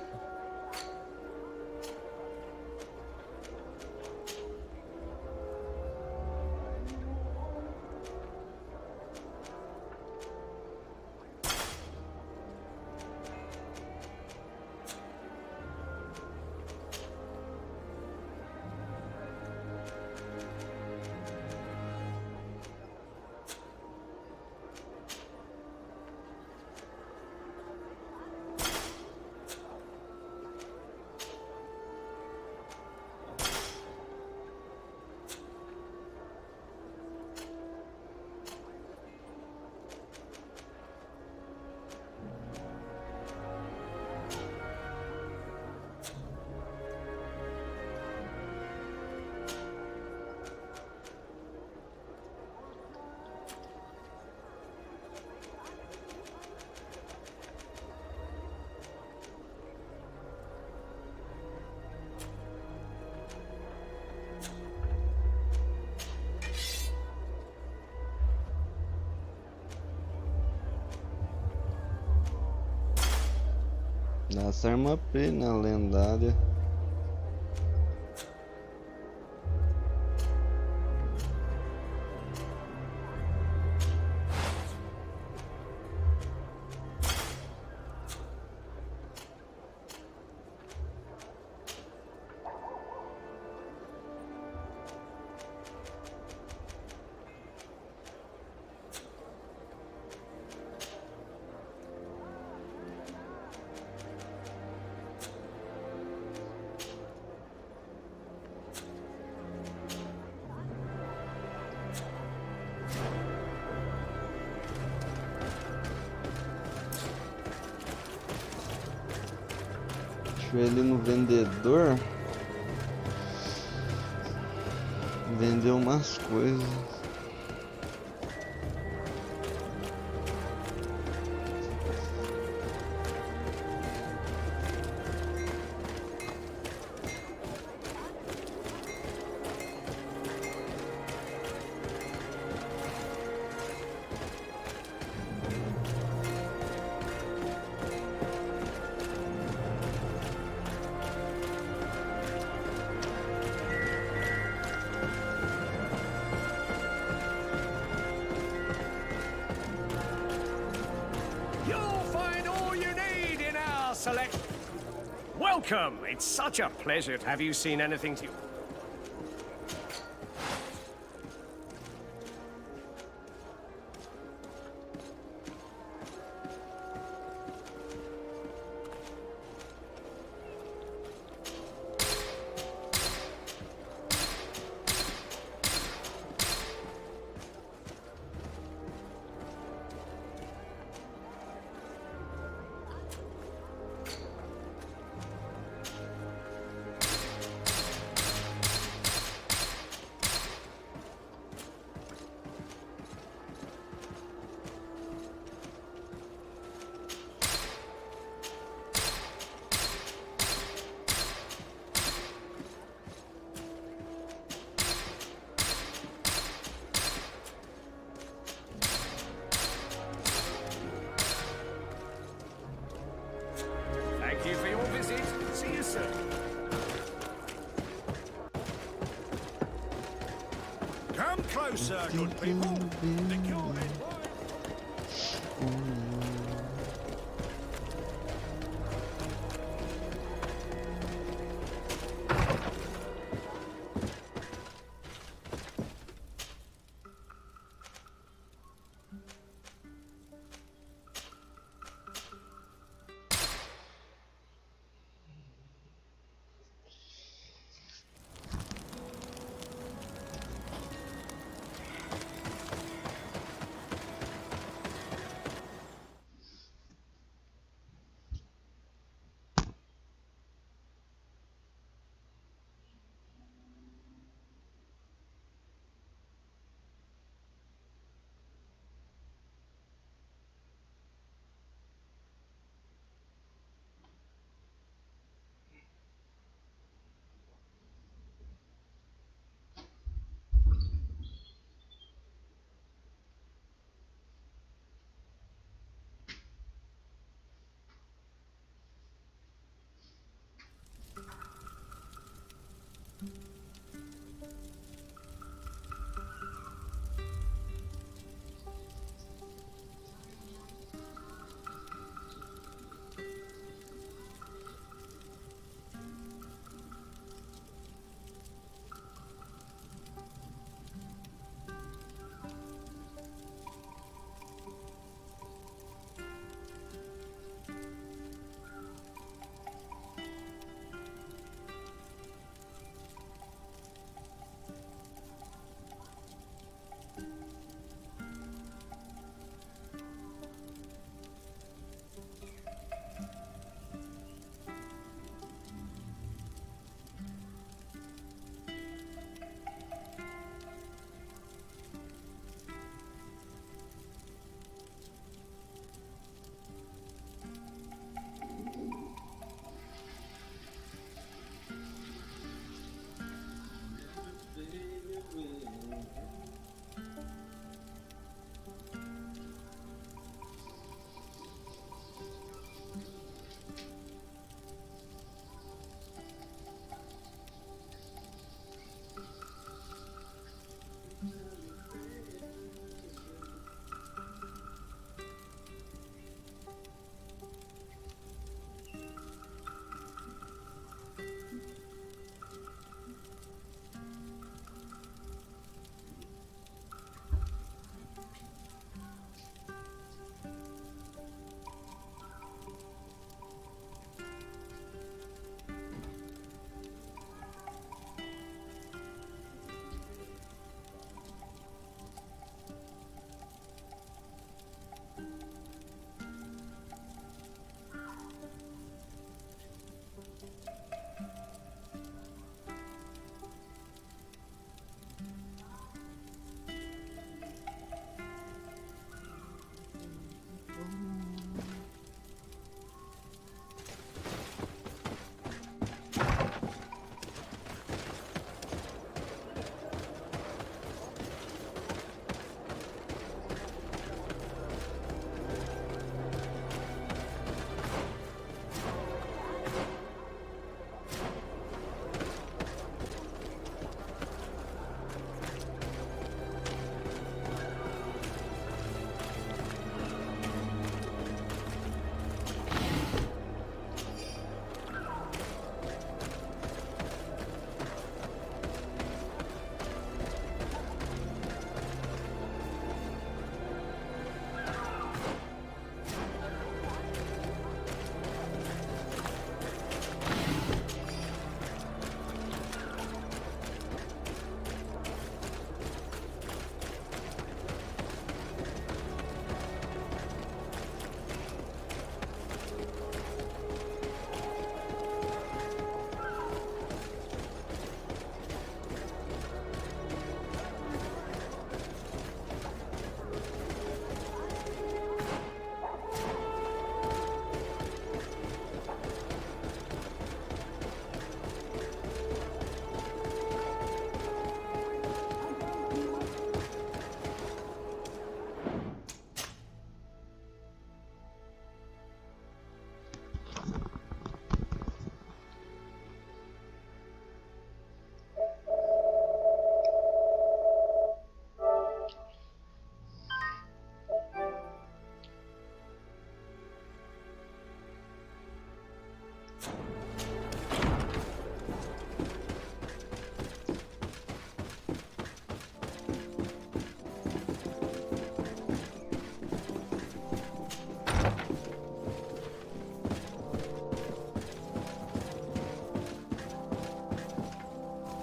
Essa arma plena lendária. Deixa eu ir ali no vendedor. Vender umas coisas. Welcome! It's such a pleasure. Have you seen anything to... closer, good people. The coming.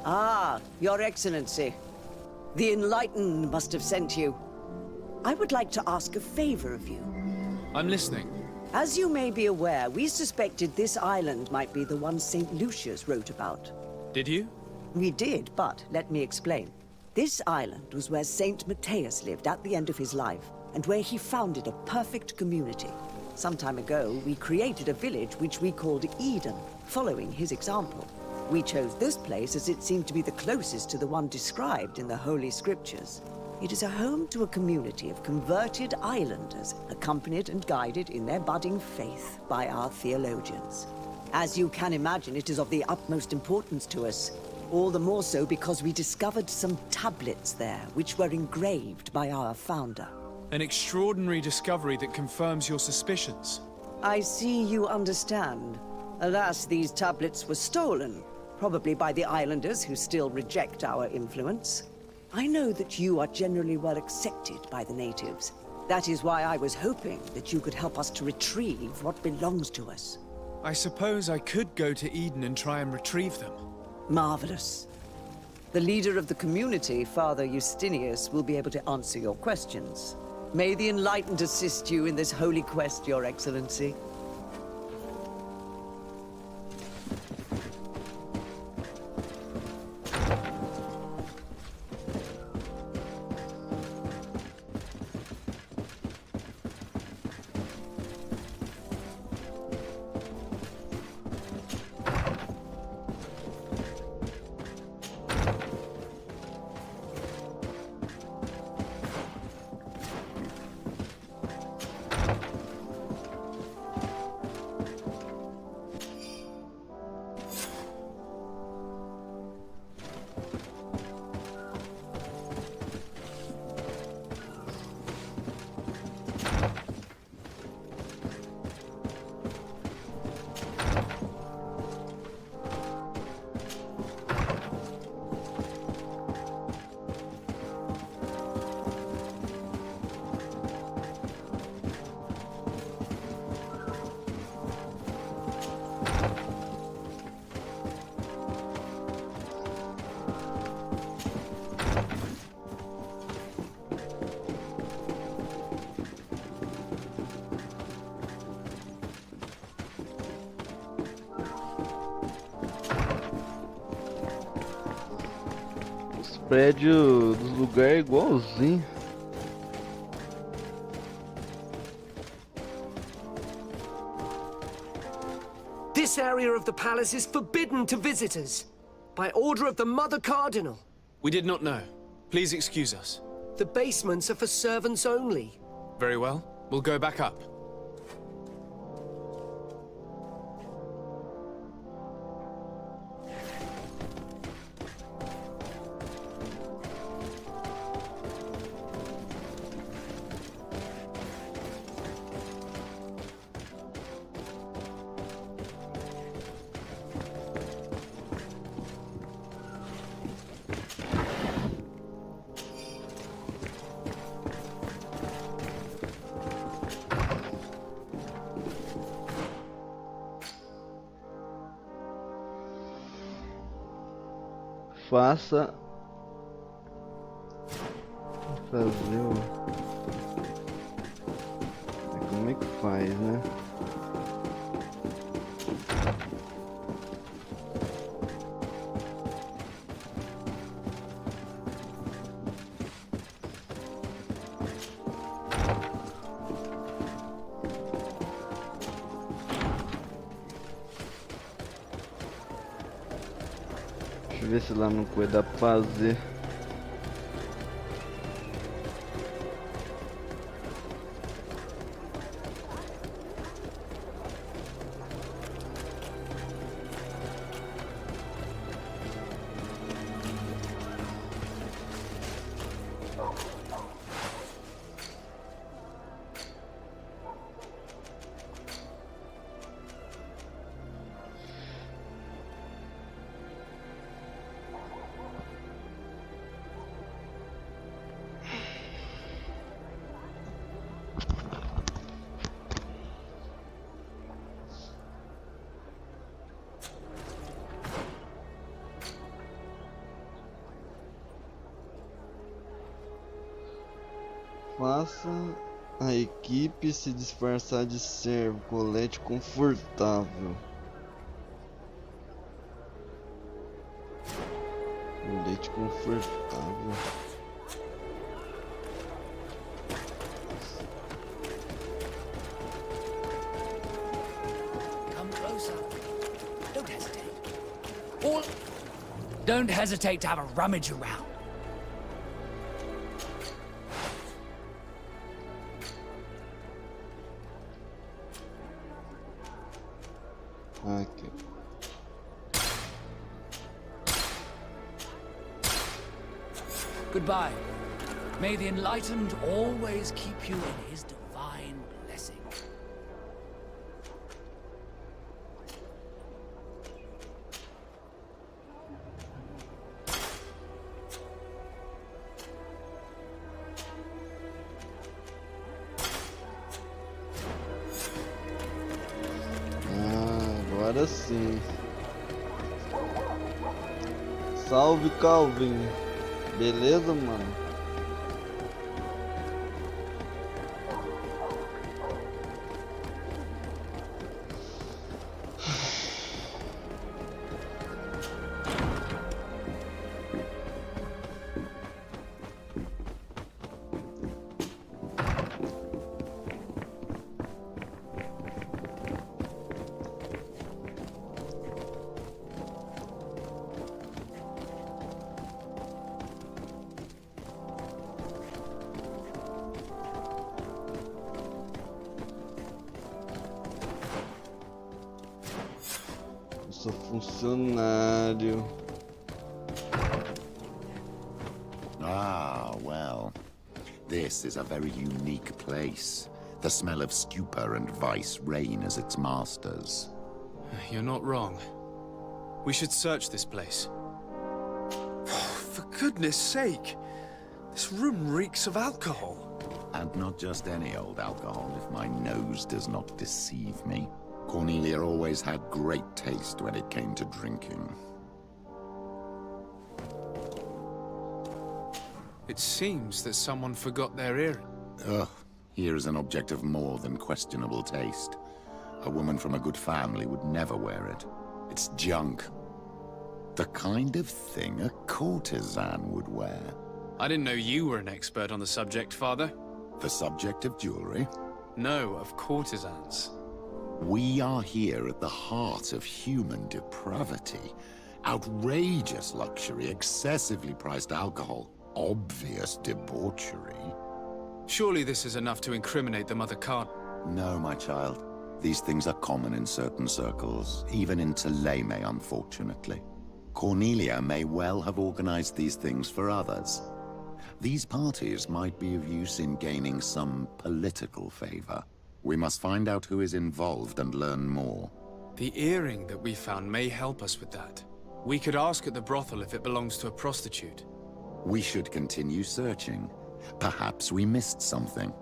Ah, Your Excellency. The Enlightened must have sent you. I would like to ask a favor of you. I'm listening. As you may be aware, we suspected this island might be the one St. Lucius wrote about. Did you? We did, but let me explain. This island was where St. Matthias lived at the end of his life, and where he founded a perfect community. Some time ago, we created a village which we called Eden, following his example. We chose this place as it seemed to be the closest to the one described in the Holy Scriptures. It is a home to a community of converted islanders, accompanied and guided in their budding faith by our theologians. As you can imagine, it is of the utmost importance to us. All the more so because we discovered some tablets there, which were engraved by our founder. An extraordinary discovery that confirms your suspicions. I see you understand. Alas, these tablets were stolen, probably by the islanders who still reject our influence. I know that you are generally well accepted by the natives. That is why I was hoping that you could help us to retrieve what belongs to us. I suppose I could go to Eden and try and retrieve them. Marvelous. The leader of the community, Father Justinius, will be able to answer your questions. May the Enlightened assist you in this holy quest, Your Excellency. Prédio dos lugares é igualzinho. This area of the palace is forbidden to visitors. By order of the Mother Cardinal. We did not know. Please excuse us. The basements are for servants only. Very well. We'll go back up. Faça fazer o... Como é que faz, né? Deixa eu ver se lá no coisa dá pra fazer. Faça a equipe se disfarçar de servo. Colete confortável. Colete confortável. Come closer. Don't hesitate. All... Don't hesitate to have a rummage around. Aqui. Goodbye. May the enlightened always keep you in his divine blessing. Agora sim. Salve, Calvin. Beleza, mano? Sou funcionário. Ah, well. This is a very unique place. The smell of stupor and vice reign as its masters. You're not wrong. We should search this place. For goodness sake! This room reeks of alcohol. And not just any old alcohol, if my nose does not deceive me. Cornelia always had great taste when it came to drinking. It seems that someone forgot their earring. Ugh, here is an object of more than questionable taste. A woman from a good family would never wear it. It's junk. The kind of thing a courtesan would wear. I didn't know you were an expert on the subject, Father. The subject of jewelry? No, of courtesans. We are here at the heart of human depravity. Outrageous luxury, excessively priced alcohol, obvious debauchery. Surely this is enough to incriminate the Mother Cardinal. No, my child. These things are common in certain circles, even in Teleme, unfortunately. Cornelia may well have organized these things for others. These parties might be of use in gaining some political favor. We must find out who is involved and learn more. The earring that we found may help us with that. We could ask at the brothel if it belongs to a prostitute. We should continue searching. Perhaps we missed something.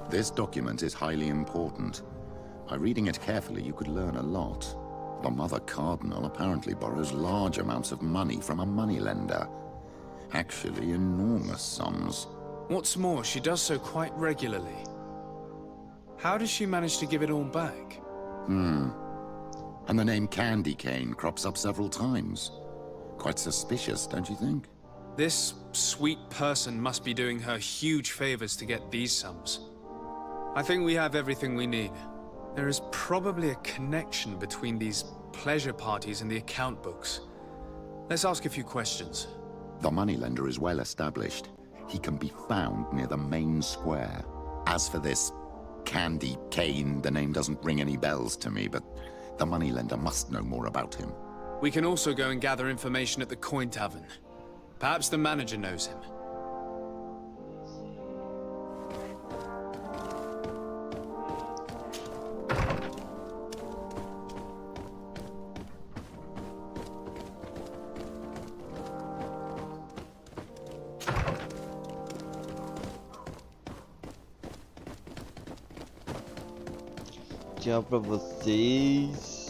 This document is highly important. By reading it carefully, you could learn a lot. The Mother Cardinal apparently borrows large amounts of money from a moneylender. Actually, enormous sums. What's more, she does so quite regularly. How does she manage to give it all back? And the name Candy Cane crops up several times. Quite suspicious, don't you think? This sweet person must be doing her huge favors to get these sums. I think we have everything we need. There is probably a connection between these pleasure parties and the account books. Let's ask a few questions. The moneylender is well established. He can be found near the main square. As for this Candy Cane, the name doesn't ring any bells to me, but the moneylender must know more about him. We can also go and gather information at the Coin Tavern. Perhaps the manager knows him. Tchau pra vocês.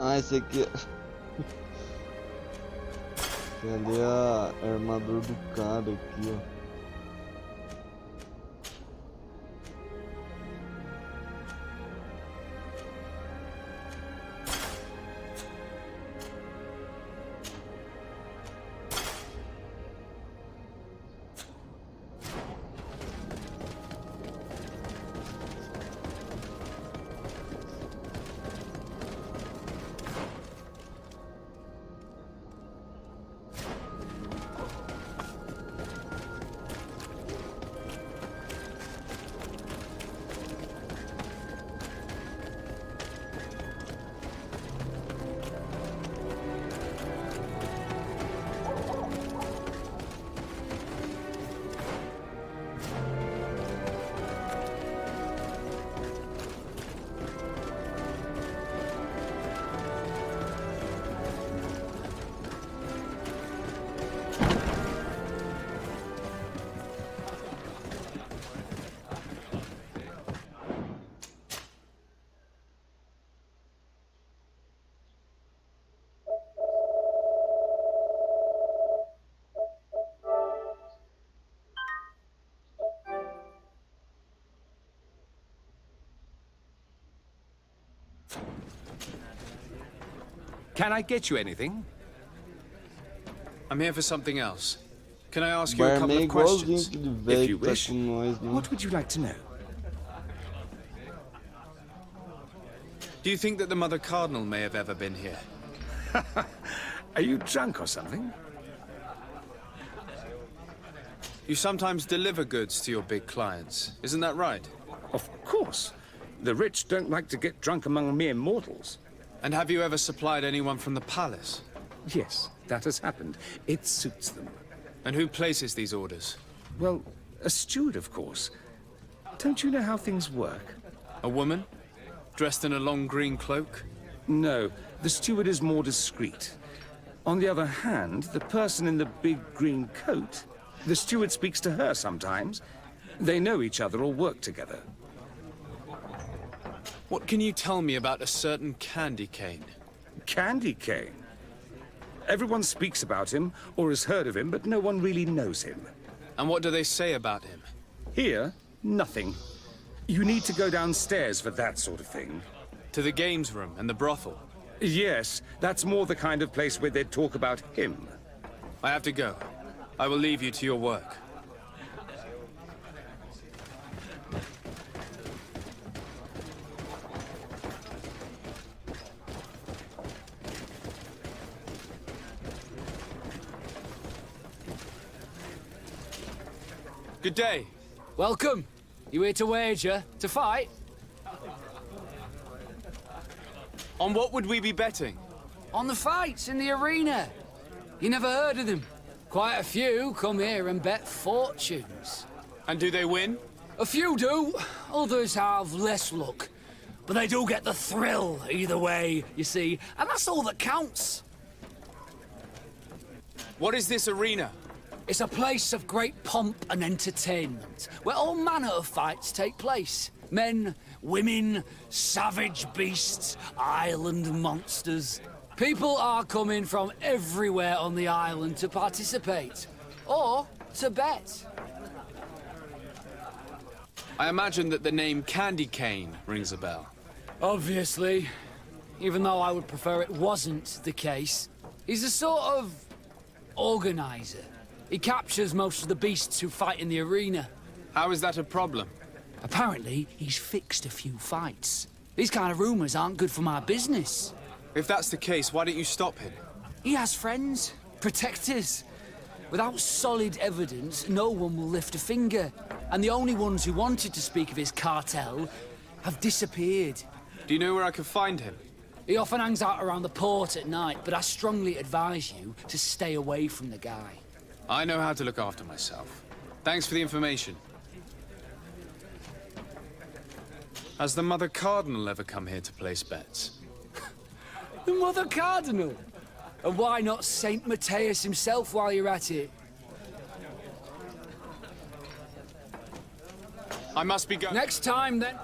Ah, esse aqui. Cadê a armadura do cara aqui, ó? Can I get you anything? I'm here for something else. Can I ask you a couple of questions? If you wish. What would you like to know? Do you think that the Mother Cardinal may have ever been here? Are you drunk or something? You sometimes deliver goods to your big clients, isn't that right? Of course. The rich don't like to get drunk among mere mortals. And have you ever supplied anyone from the palace? Yes, that has happened. It suits them. And who places these orders? Well, a steward, of course. Don't you know how things work? A woman? Dressed in a long green cloak? No, the steward is more discreet. On the other hand, the person in the big green coat, the steward speaks to her sometimes. They know each other or work together. What can you tell me about a certain Candy Cane? Candy Cane? Everyone speaks about him, or has heard of him, but no one really knows him. And what do they say about him? Here, nothing. You need to go downstairs for that sort of thing. To the games room and the brothel? Yes, that's more the kind of place where they'd talk about him. I have to go. I will leave you to your work. Good day. Welcome. You here to wager? To fight? On what would we be betting? On the fights in the arena. You never heard of them? Quite a few come here and bet fortunes. And do they win? A few do. Others have less luck. But they do get the thrill either way, you see. And that's all that counts. What is this arena? It's a place of great pomp and entertainment, where all manner of fights take place. Men, women, savage beasts, island monsters. People are coming from everywhere on the island to participate, or to bet. I imagine that the name Candy Cane rings a bell. Obviously, even though I would prefer it wasn't the case. He's a sort of organizer. He captures most of the beasts who fight in the arena. How is that a problem? Apparently, he's fixed a few fights. These kind of rumors aren't good for my business. If that's the case, why don't you stop him? He has friends, protectors. Without solid evidence, no one will lift a finger. And the only ones who wanted to speak of his cartel have disappeared. Do you know where I could find him? He often hangs out around the port at night, but I strongly advise you to stay away from the guy. I know how to look after myself. Thanks for the information. Has the Mother Cardinal ever come here to place bets? The Mother Cardinal? And why not Saint Matthias himself while you're at it? I must be going. Next time, then.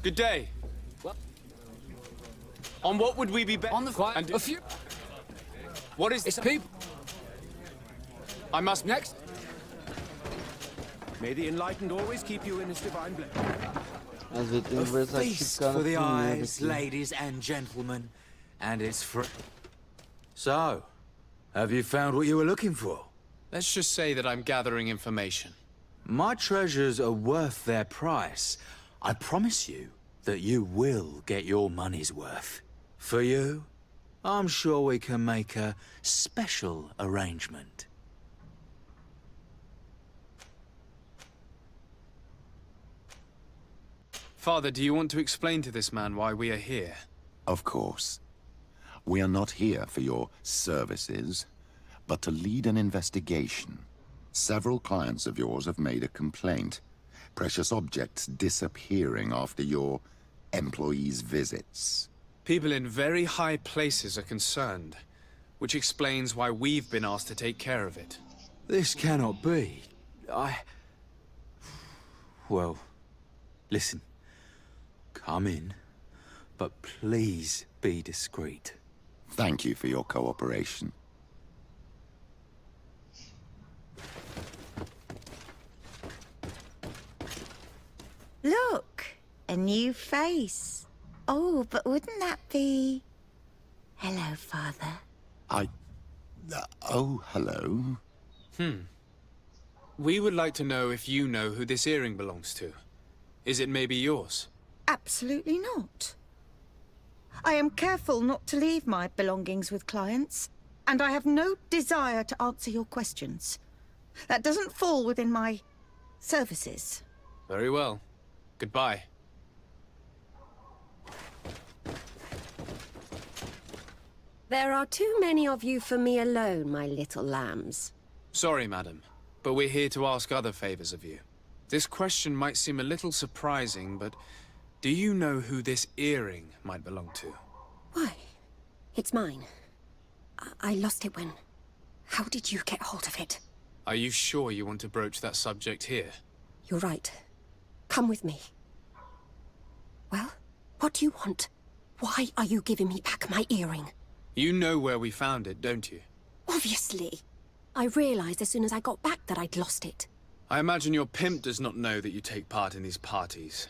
Good day. On what would we be bet? On the quiet. And A few. What is It's people. I must Next. May the enlightened always keep you in his divine blessing. Às vezes tem que A conversar com esse feast cara for the primeiro eyes, aqui. ladies and gentlemen, and it's for... So, have you found what you were looking for? Let's just say that I'm gathering information. My treasures are worth their price. I promise you that you will get your money's worth. For you, I'm sure we can make a special arrangement. Father, do you want to explain to this man why we are here? Of course. We are not here for your services, but to lead an investigation. Several clients of yours have made a complaint. Precious objects disappearing after your employees' visits. People in very high places are concerned, which explains why we've been asked to take care of it. This cannot be. Well, listen. Come in, but please be discreet. Thank you for your cooperation. Look, a new face. Oh, but wouldn't that be... Hello, Father. Oh, hello. We would like to know if you know who this earring belongs to. Is it maybe yours? Absolutely not. I am careful not to leave my belongings with clients, and I have no desire to answer your questions. That doesn't fall within my services. Very well. Goodbye. There are too many of you for me alone, my little lambs. Sorry, madam, but we're here to ask other favors of you. This question might seem a little surprising, but do you know who this earring might belong to? Why? It's mine. I lost it when... How did you get hold of it? Are you sure you want to broach that subject here? You're right. Come with me. Well, what do you want? Why are you giving me back my earring? You know where we found it, don't you? Obviously. I realized as soon as I got back that I'd lost it. I imagine your pimp does not know that you take part in these parties.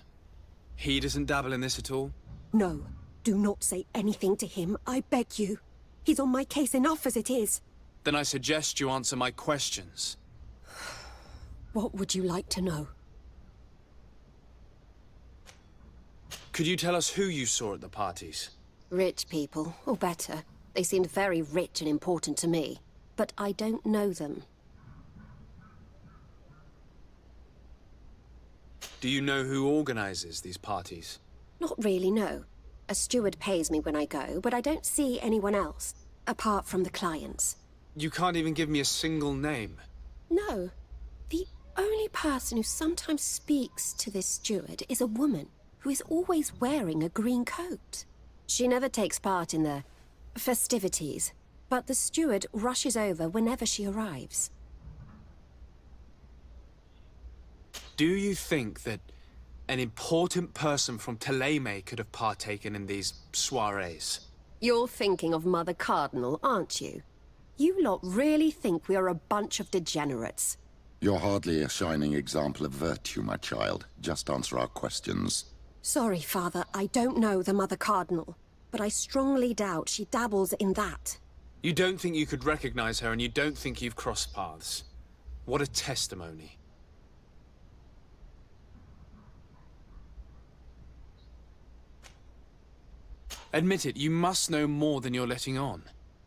He doesn't dabble in this at all? No. Do not say anything to him, I beg you. He's on my case enough as it is. Then I suggest you answer my questions. What would you like to know? Could you tell us who you saw at the parties? Rich people, or better. They seemed very rich and important to me. But I don't know them. Do you know who organizes these parties? Not really, no. A steward pays me when I go, but I don't see anyone else, apart from the clients. You can't even give me a single name. No. The only person who sometimes speaks to this steward is a woman who is always wearing a green coat. She never takes part in the festivities, but the steward rushes over whenever she arrives. Do you think that an important person from Thélème could have partaken in these soirees? You're thinking of Mother Cardinal, aren't you? You lot really think we are a bunch of degenerates. You're hardly a shining example of virtue, my child. Just answer our questions. Sorry, Father, I don't know the Mother Cardinal, but I strongly doubt she dabbles in that. You don't think you could recognize her, and you don't think you've crossed paths. What a testimony. Admit it, you must know more than you're letting on.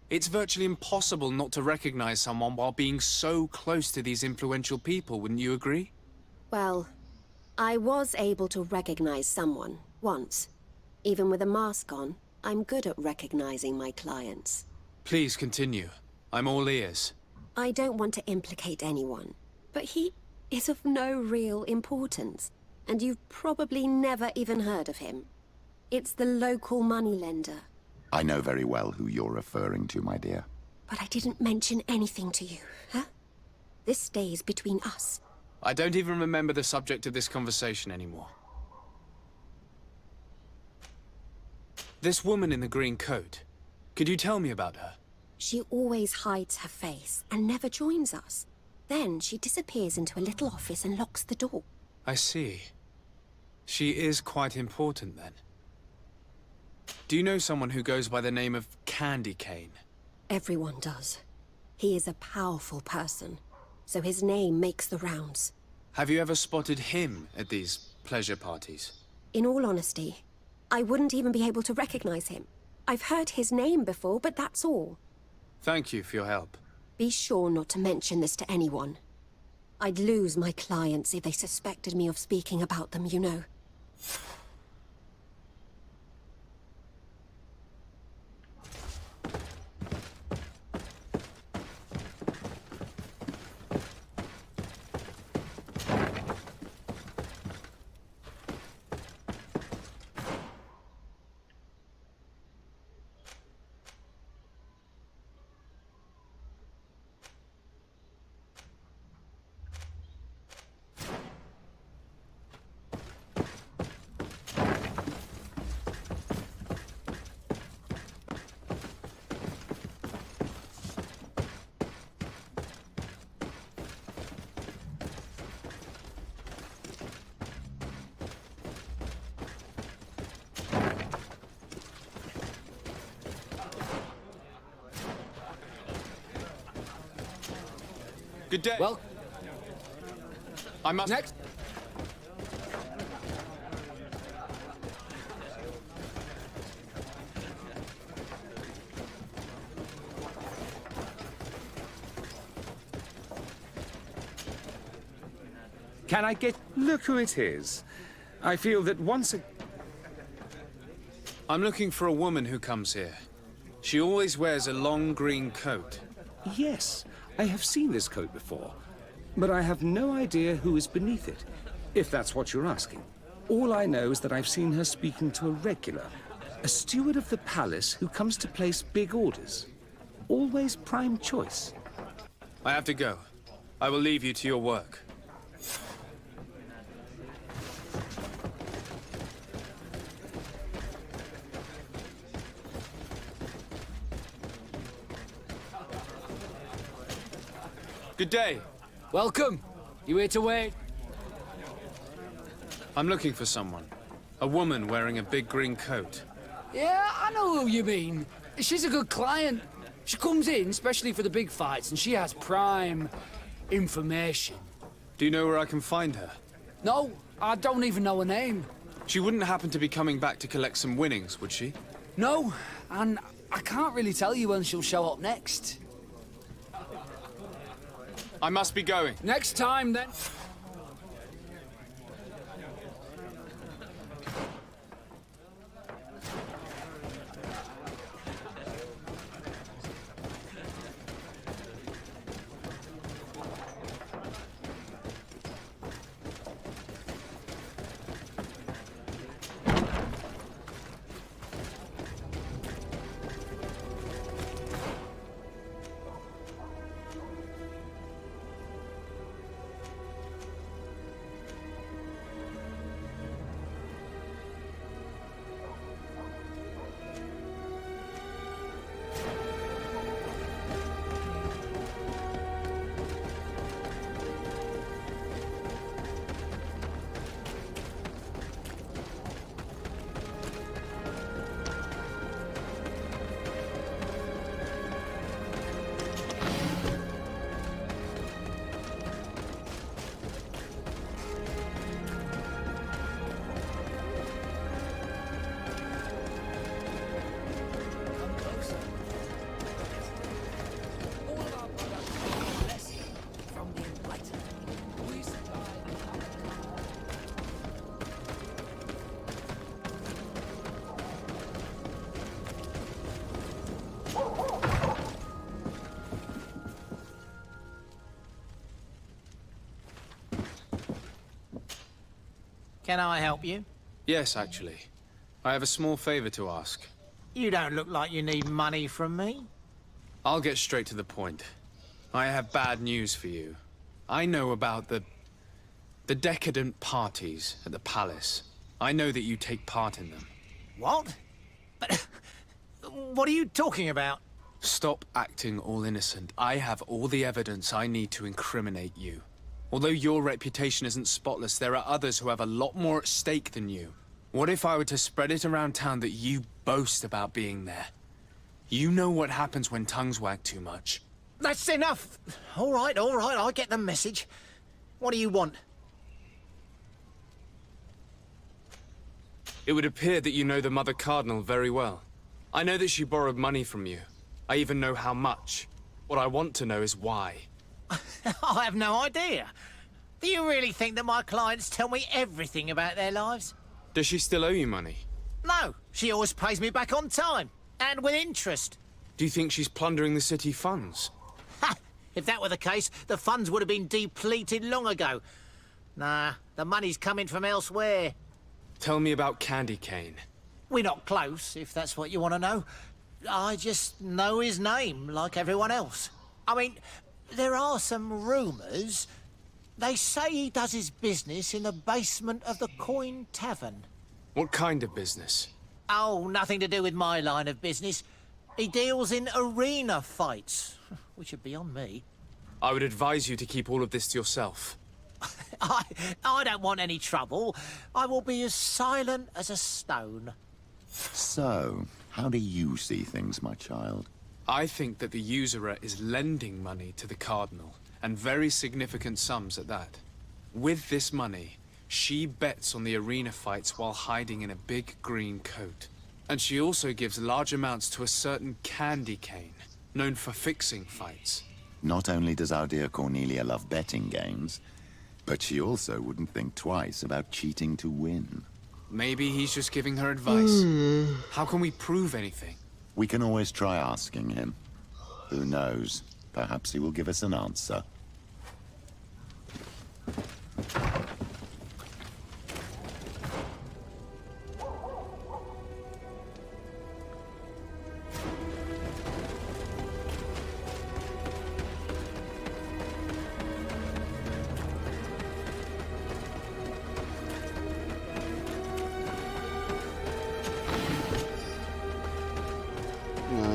It's virtually impossible not to recognize someone while being so close to these influential people, wouldn't you agree? Well, I was able to recognize someone, once. Even with a mask on, I'm good at recognizing my clients. Please continue. I'm all ears. I don't want to implicate anyone, but he is of no real importance, and you've probably never even heard of him. It's the local moneylender. I know very well who you're referring to, my dear. But I didn't mention anything to you, huh? This stays between us. I don't even remember the subject of this conversation anymore. This woman in the green coat, could you tell me about her? She always hides her face and never joins us. Then she disappears into a little office and locks the door. I see. She is quite important then. Do you know someone who goes by the name of Candy Cane? Everyone does. He is a powerful person, so his name makes the rounds. Have you ever spotted him at these pleasure parties? In all honesty, I wouldn't even be able to recognize him. I've heard his name before, but that's all. Thank you for your help. Be sure not to mention this to anyone. I'd lose my clients if they suspected me of speaking about them, you know. Good day. Well, I must... Next. Can I get... Look who it is. I feel that once a... I'm looking for a woman who comes here. She always wears a long green coat. Yes, I have seen this coat before, but I have no idea who is beneath it, if that's what you're asking. All I know is that I've seen her speaking to a regular, a steward of the palace who comes to place big orders. Always prime choice. I have to go. I will leave you to your work. Good day. Welcome. You here to wait? I'm looking for someone. A woman wearing a big green coat. Yeah, I know who you mean. She's a good client. She comes in especially for the big fights, and she has prime information. Do you know where I can find her? No, I don't even know her name. She wouldn't happen to be coming back to collect some winnings, would she? No, and I can't really tell you when she'll show up next. I must be going. Next time, then. Can I help you? Yes, actually. I have a small favor to ask. You don't look like you need money from me. I'll get straight to the point. I have bad news for you. I know about the decadent parties at the palace. I know that you take part in them. What? But what are you talking about? Stop acting all innocent. I have all the evidence I need to incriminate you. Although your reputation isn't spotless, there are others who have a lot more at stake than you. What if I were to spread it around town that you boast about being there? You know what happens when tongues wag too much. That's enough. All right, I get the message. What do you want? It would appear that you know the Mother Cardinal very well. I know that she borrowed money from you. I even know how much. What I want to know is why. I have no idea. Do you really think that my clients tell me everything about their lives? Does she still owe you money? No, she always pays me back on time, and with interest. Do you think she's plundering the city funds? Ha! If that were the case, the funds would have been depleted long ago. Nah, the money's coming from elsewhere. Tell me about Candy Cane. We're not close, if that's what you want to know. I just know his name, like everyone else. I mean, there are some rumours. They say he does his business in the basement of the Coin Tavern. What kind of business? Oh, nothing to do with my line of business. He deals in arena fights, which would be on me. I would advise you to keep all of this to yourself. I don't want any trouble. I will be as silent as a stone. So, how do you see things, my child? I think that the usurer is lending money to the Cardinal, and very significant sums at that. With this money, she bets on the arena fights while hiding in a big green coat. And she also gives large amounts to a certain Candy Cane, known for fixing fights. Not only does our dear Cornelia love betting games, but she also wouldn't think twice about cheating to win. Maybe he's just giving her advice. How can we prove anything? We can always try asking him. Who knows? Perhaps he will give us an answer.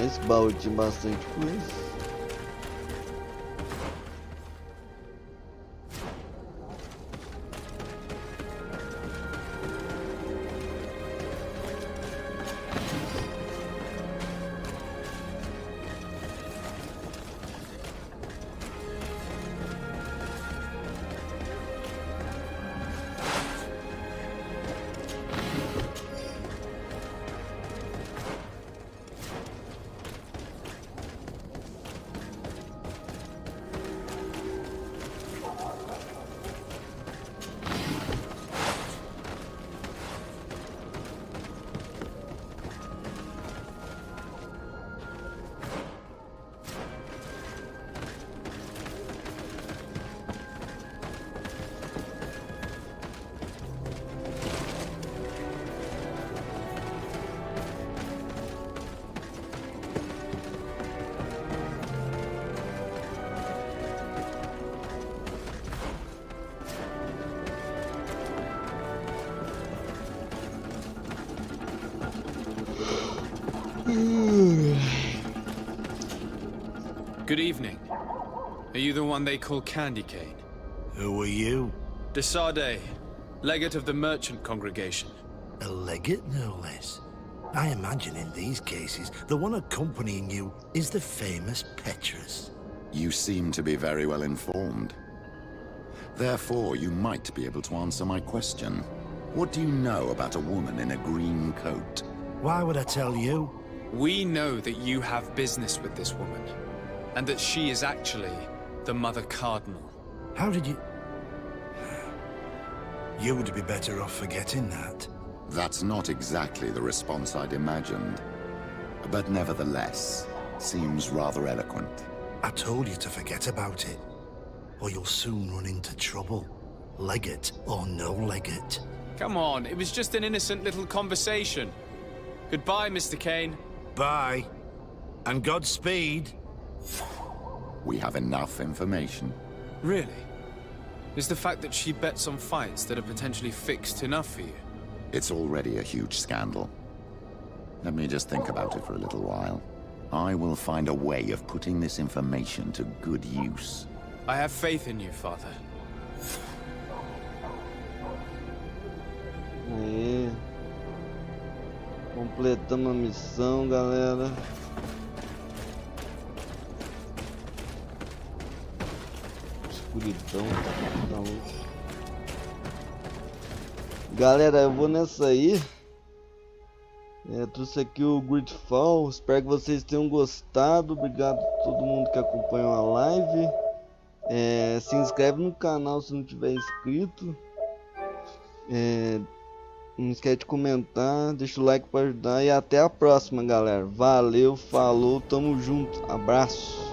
Esse baú tinha bastante coisa. Good evening. Are you the one they call Candy Cane? Who are you? Desade, legate of the merchant congregation. A legate, no less. I imagine in these cases, the one accompanying you is the famous Petrus. You seem to be very well informed. Therefore, you might be able to answer my question. What do you know about a woman in a green coat? Why would I tell you? We know that you have business with this woman, and that she is actually the Mother Cardinal. How did you... You would be better off forgetting that. That's not exactly the response I'd imagined. But nevertheless, seems rather eloquent. I told you to forget about it, or you'll soon run into trouble. Legate or no legate. Come on, it was just an innocent little conversation. Goodbye, Mr. Kane. Bye. And Godspeed. We have enough information. Really? Is the fact that she bets on fights that are potentially fixed enough for you? It's already a huge scandal. Let me just think about it for a little while. I will find a way of putting this information to good use. I have faith in you, Father. Aí. Completamos a missão, galera. Escuridão, tá louco. Galera, eu vou nessa aí. Trouxe aqui o GreedFall. Espero que vocês tenham gostado. Obrigado a todo mundo que acompanhou a live. Se inscreve no canal se não tiver inscrito. Não esquece de comentar. Deixa o like para ajudar. E até a próxima, galera. Valeu, falou, tamo junto. Abraço.